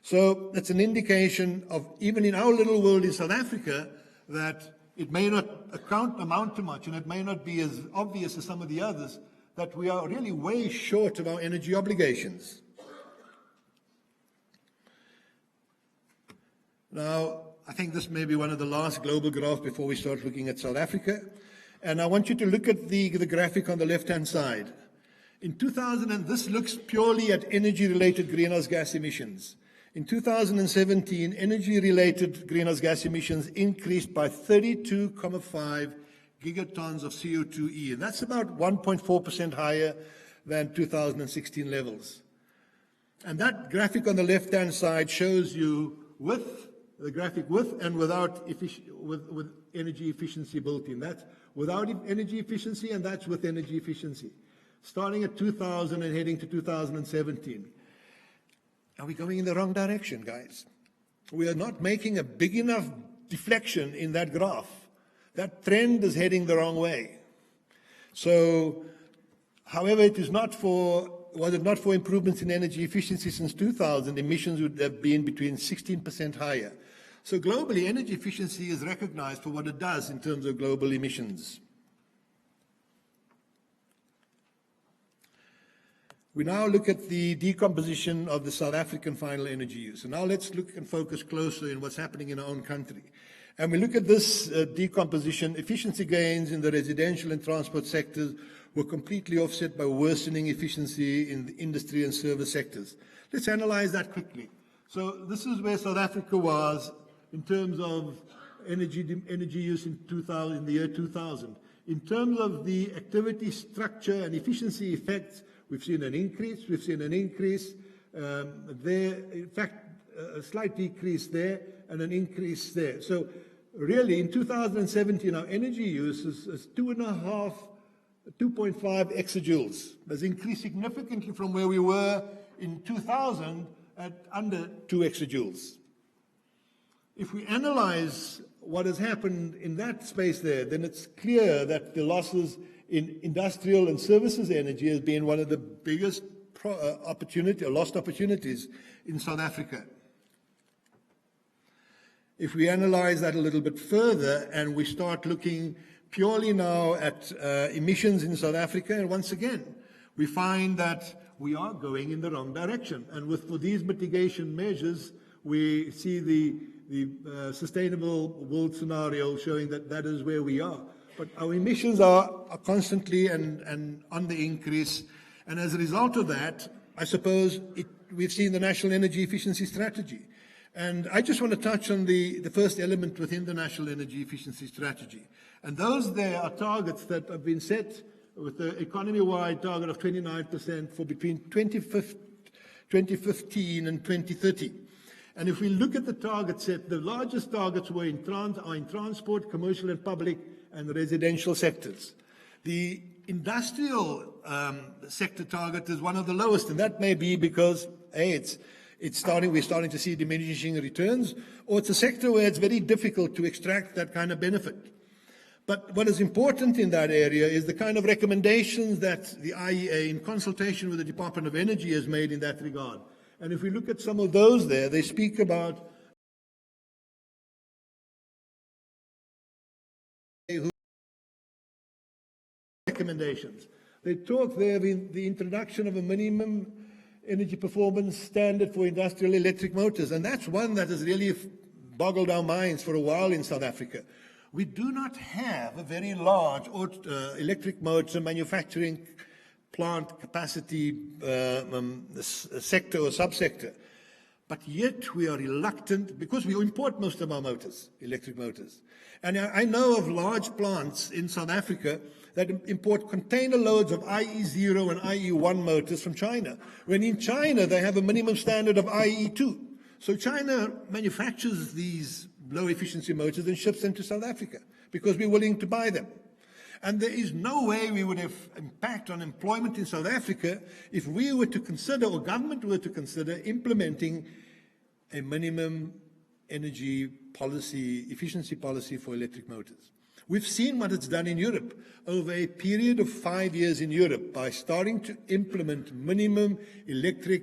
So that's an indication of, even in our little world in South Africa, that it may not amount to much, and it may not be as obvious as some of the others, that we are really way short of our energy obligations. Now, I think this may be one of the last global graphs before we start looking at South Africa. And I want you to look at the graphic on the left-hand side. In 2000, this looks purely at energy-related greenhouse gas emissions. In 2017, energy-related greenhouse gas emissions increased by 32.5 gigatons of CO2e, and that's about 1.4% higher than 2016 levels. And that graphic on the left-hand side shows you the graphic with and without with energy efficiency built in. That's without energy efficiency, and that's with energy efficiency. Starting at 2000 and heading to 2017. Are we going in the wrong direction, guys? We are not making a big enough deflection in that graph. That trend is heading the wrong way. So, however, was it not for improvements in energy efficiency since 2000, emissions would have been between 16% higher. So globally, energy efficiency is recognized for what it does in terms of global emissions. We now look at the decomposition of the South African final energy use. And now let's look and focus closer in what's happening in our own country. And we look at this decomposition. Efficiency gains in the residential and transport sectors were completely offset by worsening efficiency in the industry and service sectors. Let's analyze that quickly. So this is where South Africa was in terms of energy use in the year 2000. In terms of the activity structure and efficiency effects, we've seen an increase. We've seen an increase there. In fact, a slight decrease there and an increase there. So really, in 2017, our energy use is 2.5 exajoules. Has increased significantly from where we were in 2000 at under 2 exajoules. If we analyze what has happened in that space there, then it's clear that the losses in industrial and services energy has been one of the biggest lost opportunities in South Africa. If we analyze that a little bit further and we start looking purely now at emissions in South Africa, and once again, we find that we are going in the wrong direction. And for these mitigation measures, we see the sustainable world scenario showing that that is where we are. But our emissions are constantly and on the increase. And as a result of that, I suppose we've seen the National Energy Efficiency Strategy. And I just want to touch on the first element within the National Energy Efficiency Strategy. And those there are targets that have been set with the economy-wide target of 29% for between 2015 and 2030. And if we look at the target set, the largest targets were in transport, commercial and public, and residential sectors. The industrial sector target is one of the lowest, and that may be because, we're starting to see diminishing returns, or it's a sector where it's very difficult to extract that kind of benefit. But what is important in that area is the kind of recommendations that the IEA, in consultation with the Department of Energy, has made in that regard. And if we look at some of those there, they speak about recommendations. They talk there of the introduction of a minimum energy performance standard for industrial electric motors, and that's one that has really boggled our minds for a while in South Africa. We do not have a very large electric motor manufacturing plant capacity sector or subsector, but yet we are reluctant because we import most of our motors, electric motors. And I know of large plants in South Africa that import container loads of IE0 and IE1 motors from China, when in China they have a minimum standard of IE2. So China manufactures these low-efficiency motors and ships them to South Africa because we're willing to buy them. And there is no way we would have impact on employment in South Africa if we were to consider, or government were to consider, implementing a minimum energy policy, efficiency policy for electric motors. We've seen what it's done in Europe over a period of 5 years in Europe by starting to implement minimum electric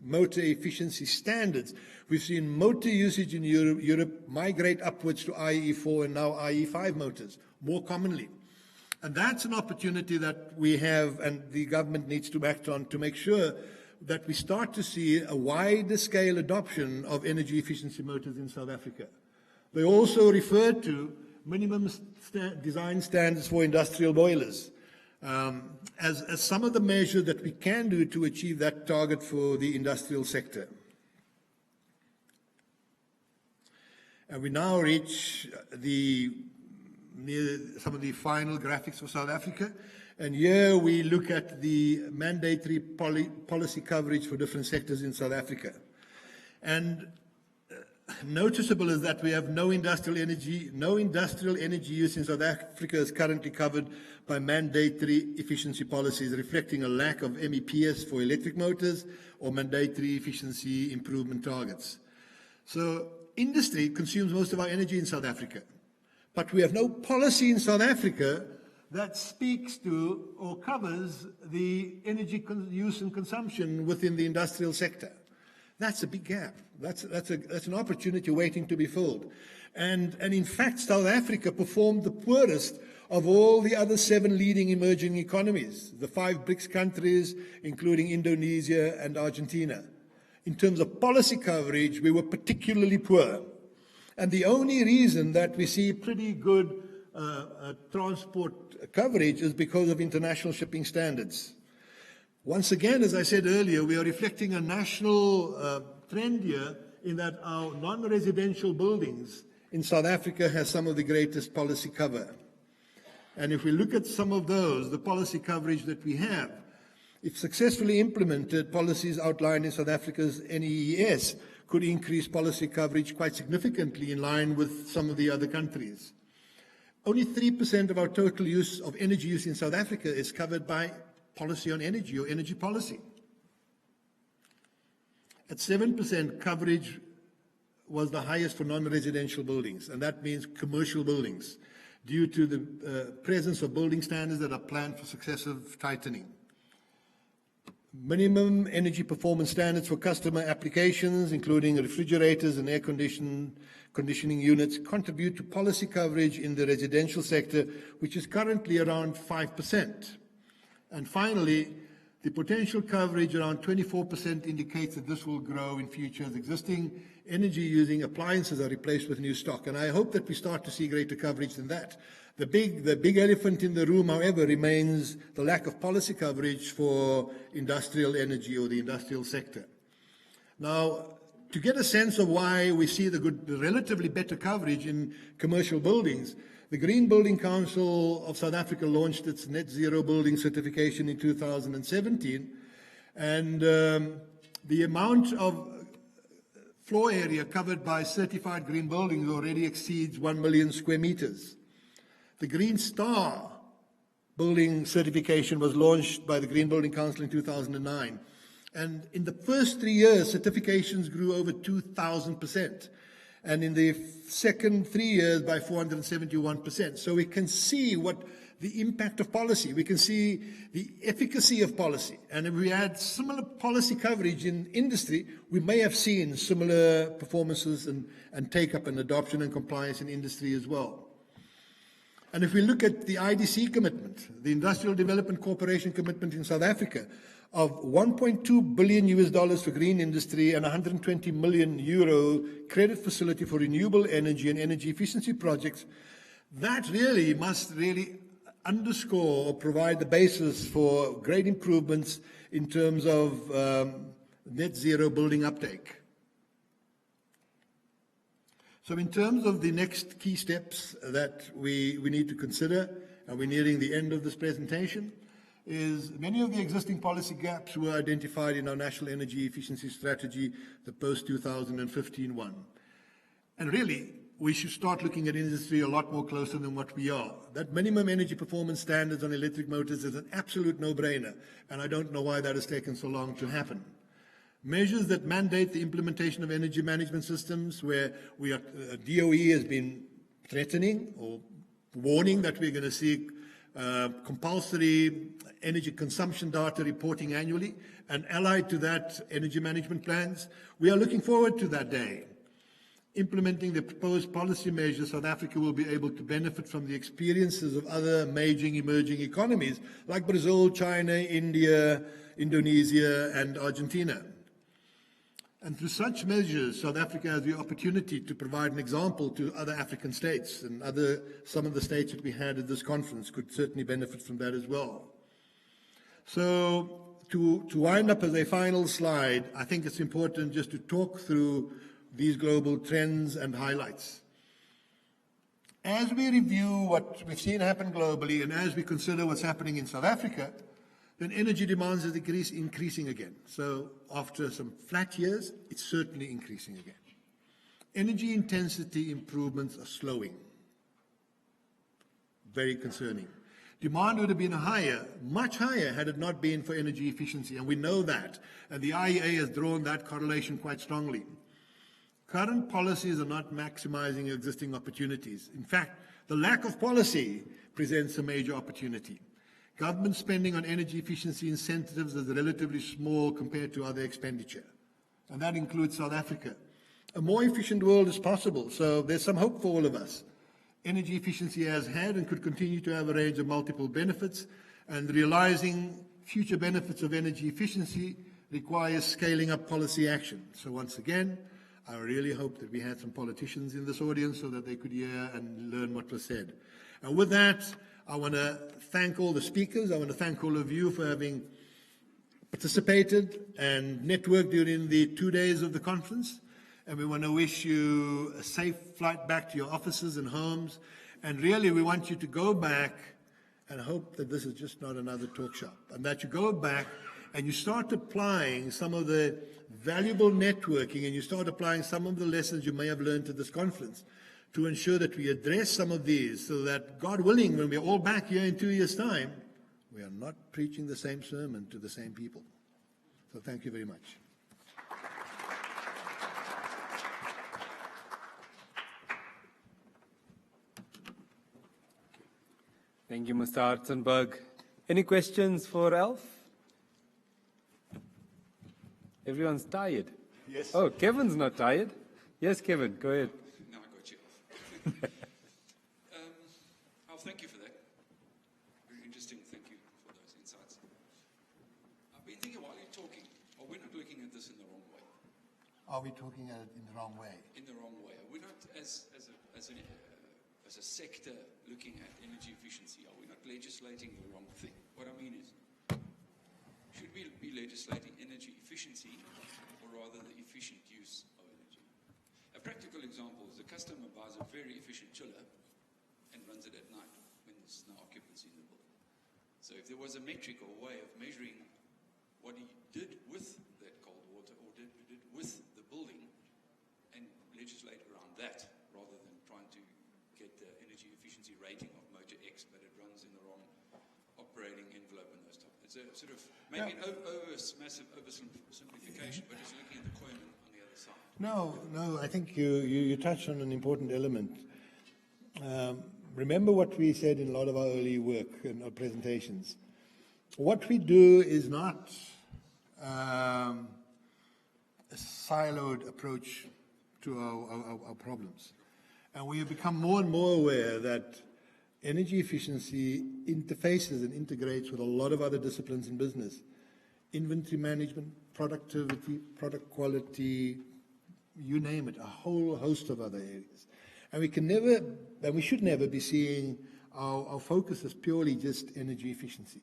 motor efficiency standards. We've seen motor usage in Europe migrate upwards to IE4 and now IE5 motors more commonly. And that's an opportunity that we have and the government needs to act on to make sure that we start to see a wider scale adoption of energy efficiency motors in South Africa. They also referred to minimum design standards for industrial boilers as some of the measures that we can do to achieve that target for the industrial sector. And we now reach some of the final graphics for South Africa. And here we look at the mandatory policy coverage for different sectors in South Africa. And noticeable is that we have no industrial energy use in South Africa is currently covered by mandatory efficiency policies, reflecting a lack of MEPS for electric motors or mandatory efficiency improvement targets. So industry consumes most of our energy in South Africa, but we have no policy in South Africa that speaks to or covers the energy use and consumption within the industrial sector. That's a big gap. That's an opportunity waiting to be filled. And in fact, South Africa performed the poorest of all the other 7 leading emerging economies, the 5 BRICS countries, including Indonesia and Argentina. In terms of policy coverage, we were particularly poor. And the only reason that we see pretty good transport coverage is because of international shipping standards. Once again, as I said earlier, we are reflecting a national trend here in that our non-residential buildings in South Africa has some of the greatest policy cover. And if we look at some of those, the policy coverage that we have, if successfully implemented, policies outlined in South Africa's NEES could increase policy coverage quite significantly in line with some of the other countries. Only 3% of our total use of energy use in South Africa is covered by policy on energy or energy policy. At 7%, coverage was the highest for non-residential buildings, and that means commercial buildings, due to the presence of building standards that are planned for successive tightening. Minimum energy performance standards for customer applications, including refrigerators and air conditioning units, contribute to policy coverage in the residential sector, which is currently around 5%. And finally, The potential coverage around 24% indicates that this will grow in future as existing energy-using appliances are replaced with new stock. And I hope that we start to see greater coverage than that. The big elephant in the room, however, remains the lack of policy coverage for industrial energy or the industrial sector. Now, to get a sense of why we see the relatively better coverage in commercial buildings, the Green Building Council of South Africa launched its net zero building certification in 2017, and the amount of floor area covered by certified green buildings already exceeds 1 million square meters. The Green Star building certification was launched by the Green Building Council in 2009, and in the first 3 years, certifications grew over 2,000%. And in the second 3 years by 471%. So we can see what the impact of policy, we can see the efficacy of policy. And if we had similar policy coverage in industry, we may have seen similar performances and take-up and adoption and compliance in industry as well. And if we look at the IDC commitment, the Industrial Development Corporation commitment in South Africa, of $1.2 billion for green industry and 120 million euro credit facility for renewable energy and energy efficiency projects, that really must underscore or provide the basis for great improvements in terms of net zero building uptake. So in terms of the next key steps that we need to consider, and we're nearing the end of this presentation, is many of the existing policy gaps were identified in our National Energy Efficiency Strategy, the post-2015 one. And really, we should start looking at industry a lot more closer than what we are. That minimum energy performance standards on electric motors is an absolute no-brainer, and I don't know why that has taken so long to happen. Measures that mandate the implementation of energy management systems, where DOE has been threatening or warning that we're going to see compulsory energy consumption data reporting annually, and allied to that, energy management plans. We are looking forward to that day. Implementing the proposed policy measures, South Africa will be able to benefit from the experiences of other major emerging economies like Brazil, China, India, Indonesia, and Argentina. And through such measures, South Africa has the opportunity to provide an example to other African states, and some of the states that we had at this conference could certainly benefit from that as well. So to wind up as a final slide, I think it's important just to talk through these global trends and highlights. As we review what we've seen happen globally, and as we consider what's happening in South Africa, then energy demands is increasing again. So after some flat years, it's certainly increasing again. Energy intensity improvements are slowing. Very concerning. Demand would have been higher, much higher, had it not been for energy efficiency, and we know that. And the IEA has drawn that correlation quite strongly. Current policies are not maximizing existing opportunities. In fact, the lack of policy presents a major opportunity. Government spending on energy efficiency incentives is relatively small compared to other expenditure, and that includes South Africa. A more efficient world is possible, so there's some hope for all of us. Energy efficiency has had and could continue to have a range of multiple benefits, and realizing future benefits of energy efficiency requires scaling up policy action. So once again, I really hope that we had some politicians in this audience so that they could hear and learn what was said. And with that, I want to thank all the speakers. I want to thank all of you for having participated and networked during the 2 days of the conference. And we want to wish you a safe flight back to your offices and homes. And really, we want you to go back and hope that this is just not another talk shop, and that you go back and you start applying some of the valuable networking, and you start applying some of the lessons you may have learned at this conference to ensure that we address some of these, so that, God willing, when we're all back here in 2 years' time, we are not preaching the same sermon to the same people. So thank you very much. Thank you, Mr. Oxenberg. Any questions for Alf? Everyone's tired. Yes. Oh, Kevin's not tired. Yes, Kevin, go ahead. Now I got you off. Thank you for that. Very interesting. Thank you for those insights. are we talking at it in the wrong way? In the wrong way. We're not, as a sector looking at energy efficiency, are we not legislating the wrong thing? What I mean is, should we be legislating energy efficiency or rather the efficient use of energy? A practical example is the customer buys a very efficient chiller and runs it at night when there's no occupancy in the building. So if there was a metric or way of measuring what he did with that cold water or did with the building and legislate around that rather than trying to get the energy efficiency rating of motor X, but it runs in the wrong operating envelope and those stuff. It's a sort of maybe an massive oversimplification, but it's looking at the coin on the other side. No, I think you touched on an important element. Remember what we said in a lot of our early work and our presentations. What we do is not a siloed approach to our problems. And we have become more and more aware that energy efficiency interfaces and integrates with a lot of other disciplines in business. Inventory management, productivity, product quality, you name it, a whole host of other areas. And we can never, and we should never be seeing our focus as purely just energy efficiency.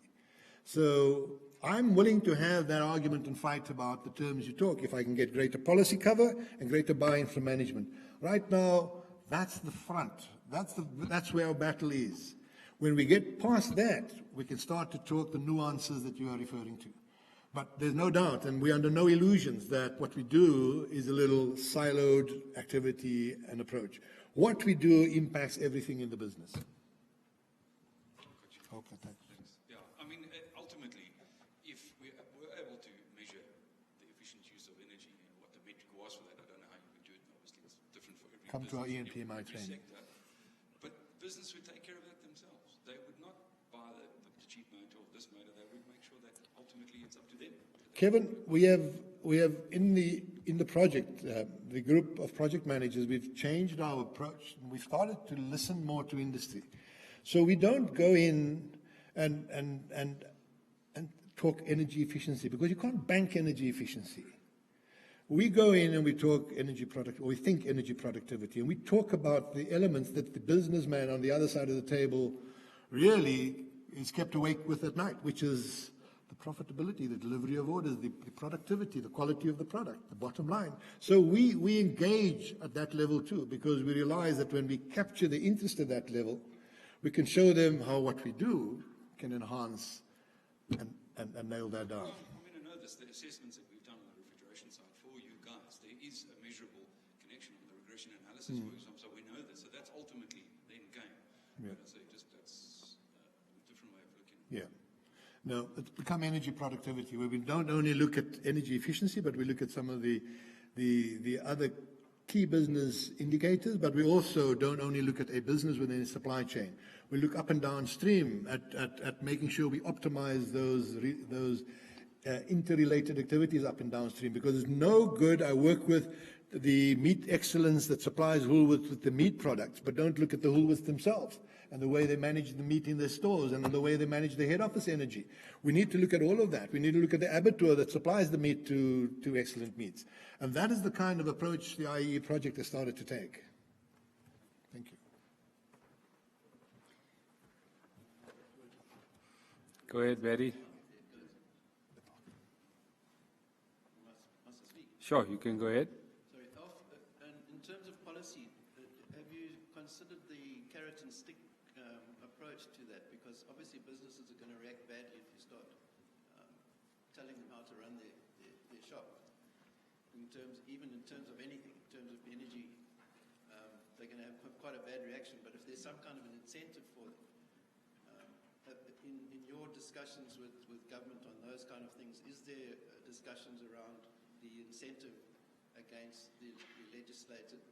So I'm willing to have that argument and fight about the terms you talk, if I can get greater policy cover and greater buy-in from management. Right now, that's the front. That's where our battle is. When we get past that, we can start to talk the nuances that you are referring to. But there's no doubt, and we're under no illusions, that what we do is a little siloed activity and approach. What we do impacts everything in the business. Okay, thanks. Yeah, I mean, ultimately, if we're able to measure the efficient use of energy and what the metric was for that, I don't know how you would do it. Obviously, it's different for every Come to our business, ENPMI every training. sector. But business would take care of that themselves. They would not buy the cheap motor or this motor. They would make sure that ultimately it's up to them. Kevin, we have in the project, the group of project managers, we've changed our approach and we've started to listen more to industry. So we don't go in and talk energy efficiency, because you can't bank energy efficiency. We go in and we talk energy product, or we think energy productivity, and we talk about the elements that the businessman on the other side of the table really is kept awake with at night, which is the profitability, the delivery of orders, the productivity, the quality of the product, the bottom line. So we engage at that level too, because we realize that when we capture the interest at that level, we can show them how what we do can enhance and nail that down. Well, I mean, I know this, the assessments that we've done on the refrigeration side for you guys, there is a measurable connection on the regression analysis, for example, so we know this. So that's ultimately the end game. Yeah. But I say just that's a different way of looking at it. Yeah. No, it's become energy productivity, where we don't only look at energy efficiency, but we look at some of the other key business indicators, but we also don't only look at a business within a supply chain. We look up and downstream at making sure we optimize those interrelated activities up and downstream, because it's no good I work with the meat excellence that supplies Woolworths with the meat products, but don't look at the Woolworths themselves and the way they manage the meat in their stores and the way they manage the head office energy. We need to look at all of that. We need to look at the abattoir that supplies the meat to excellent meats. And that is the kind of approach the IEE project has started to take. Thank you. Go ahead, Barry. Sure, you can go ahead. Sorry, Alf, in terms of policy, have you considered the carrot and stick approach to that? Because obviously businesses are going to react badly if you start telling them how to run their shop. Even in terms of anything, in terms of energy, they're going to have quite a bad reaction. But if there's some kind of an incentive for them, in your discussions with government on those kind of things, is there discussions around the incentive against the legislated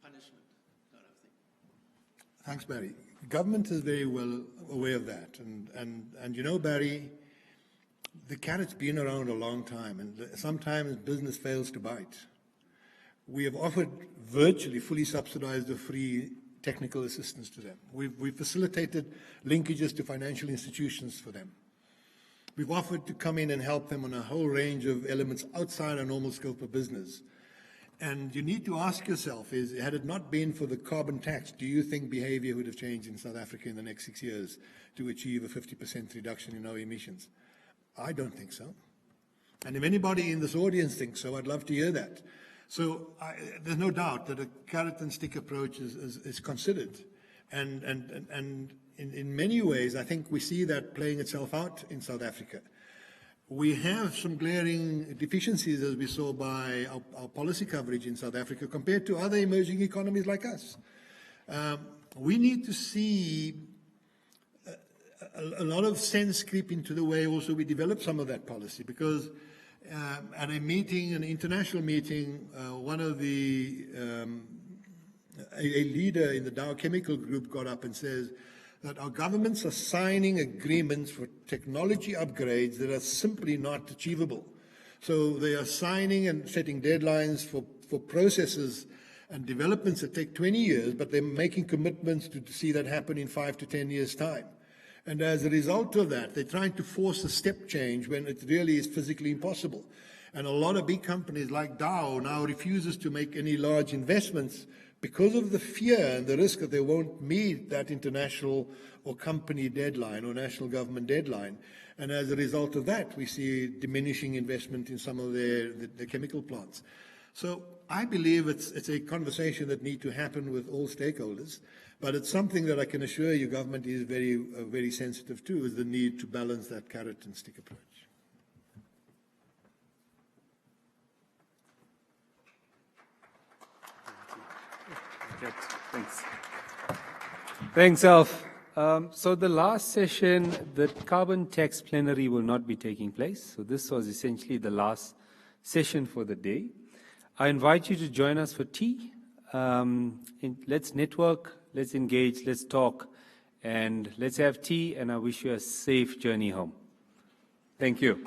punishment kind of thing? Thanks, Barry. Government is very well aware of that. And you know, Barry, the carrot's been around a long time, and sometimes business fails to bite. We have offered virtually fully subsidized or free technical assistance to them. We've facilitated linkages to financial institutions for them. We've offered to come in and help them on a whole range of elements outside our normal scope of business. And you need to ask yourself, had it not been for the carbon tax, do you think behavior would have changed in South Africa in the next 6 years to achieve a 50% reduction in our emissions? I don't think so. And if anybody in this audience thinks so, I'd love to hear that. So there's no doubt that a carrot and stick approach is considered. And in many ways, I think we see that playing itself out in South Africa. We have some glaring deficiencies, as we saw by our policy coverage in South Africa, compared to other emerging economies like us. We need to see a lot of sense creep into the way also we develop some of that policy, because at a meeting, an international meeting, one of the, a leader in the Dow Chemical Group got up and says that our governments are signing agreements for technology upgrades that are simply not achievable. So they are signing and setting deadlines for processes and developments that take 20 years, but they're making commitments to see that happen in 5 to 10 years' time. And as a result of that, they're trying to force a step change when it really is physically impossible. And a lot of big companies like Dow now refuses to make any large investments because of the fear and the risk that they won't meet that international or company deadline or national government deadline. And as a result of that, we see diminishing investment in some of their chemical plants. So I believe it's a conversation that needs to happen with all stakeholders, but it's something that I can assure you government is very sensitive to, is the need to balance that carrot and stick approach. Good. Thanks. Thanks, Alf. So the last session, the carbon tax plenary will not be taking place. So this was essentially the last session for the day. I invite you to join us for tea. Let's network, let's engage, let's talk, and let's have tea, and I wish you a safe journey home. Thank you.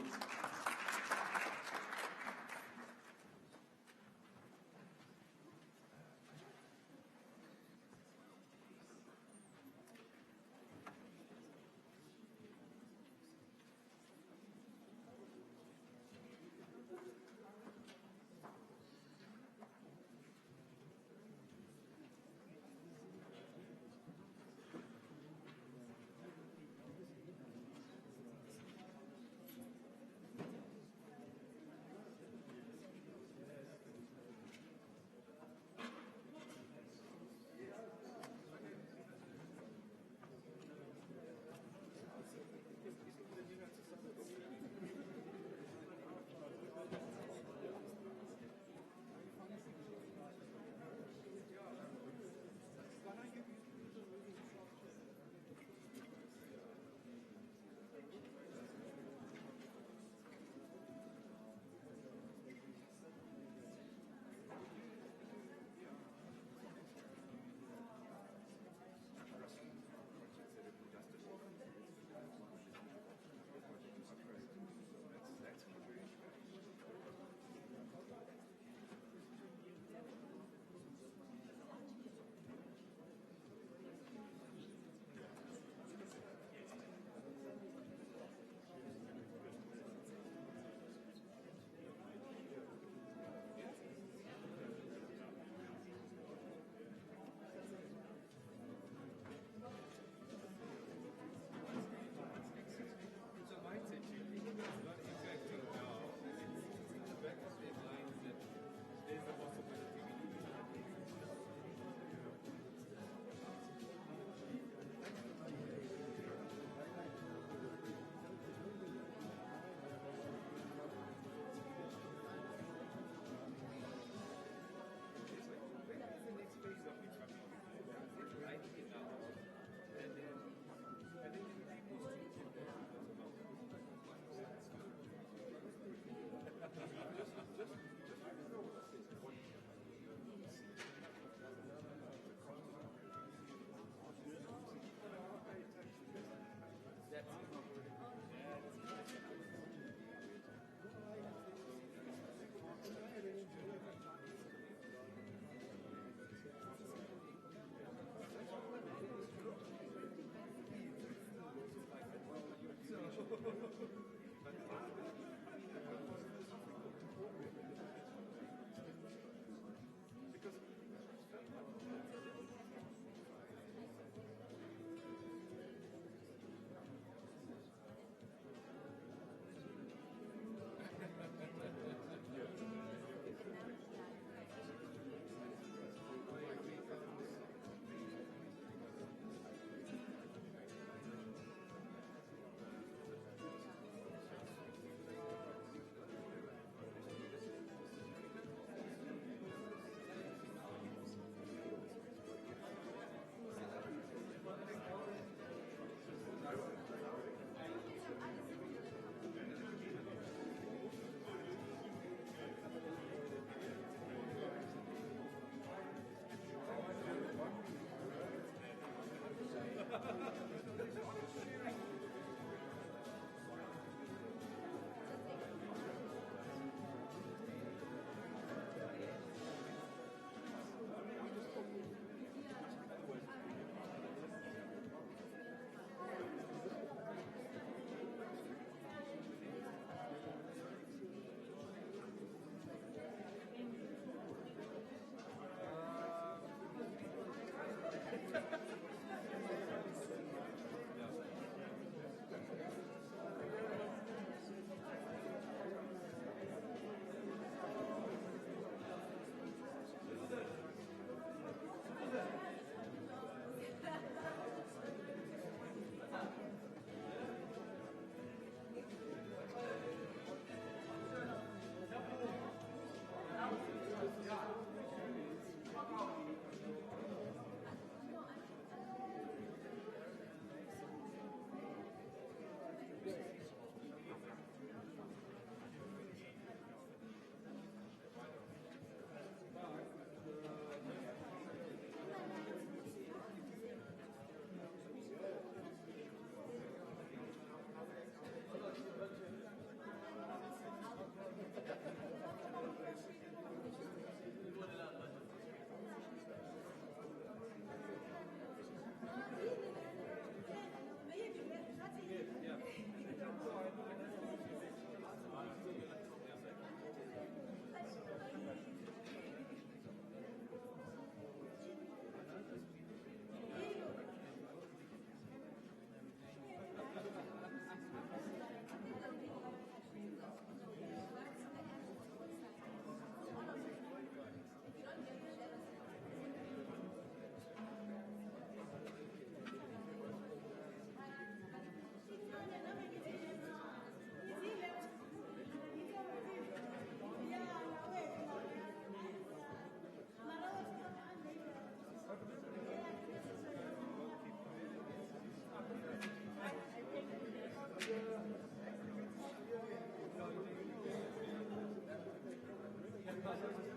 Thank you.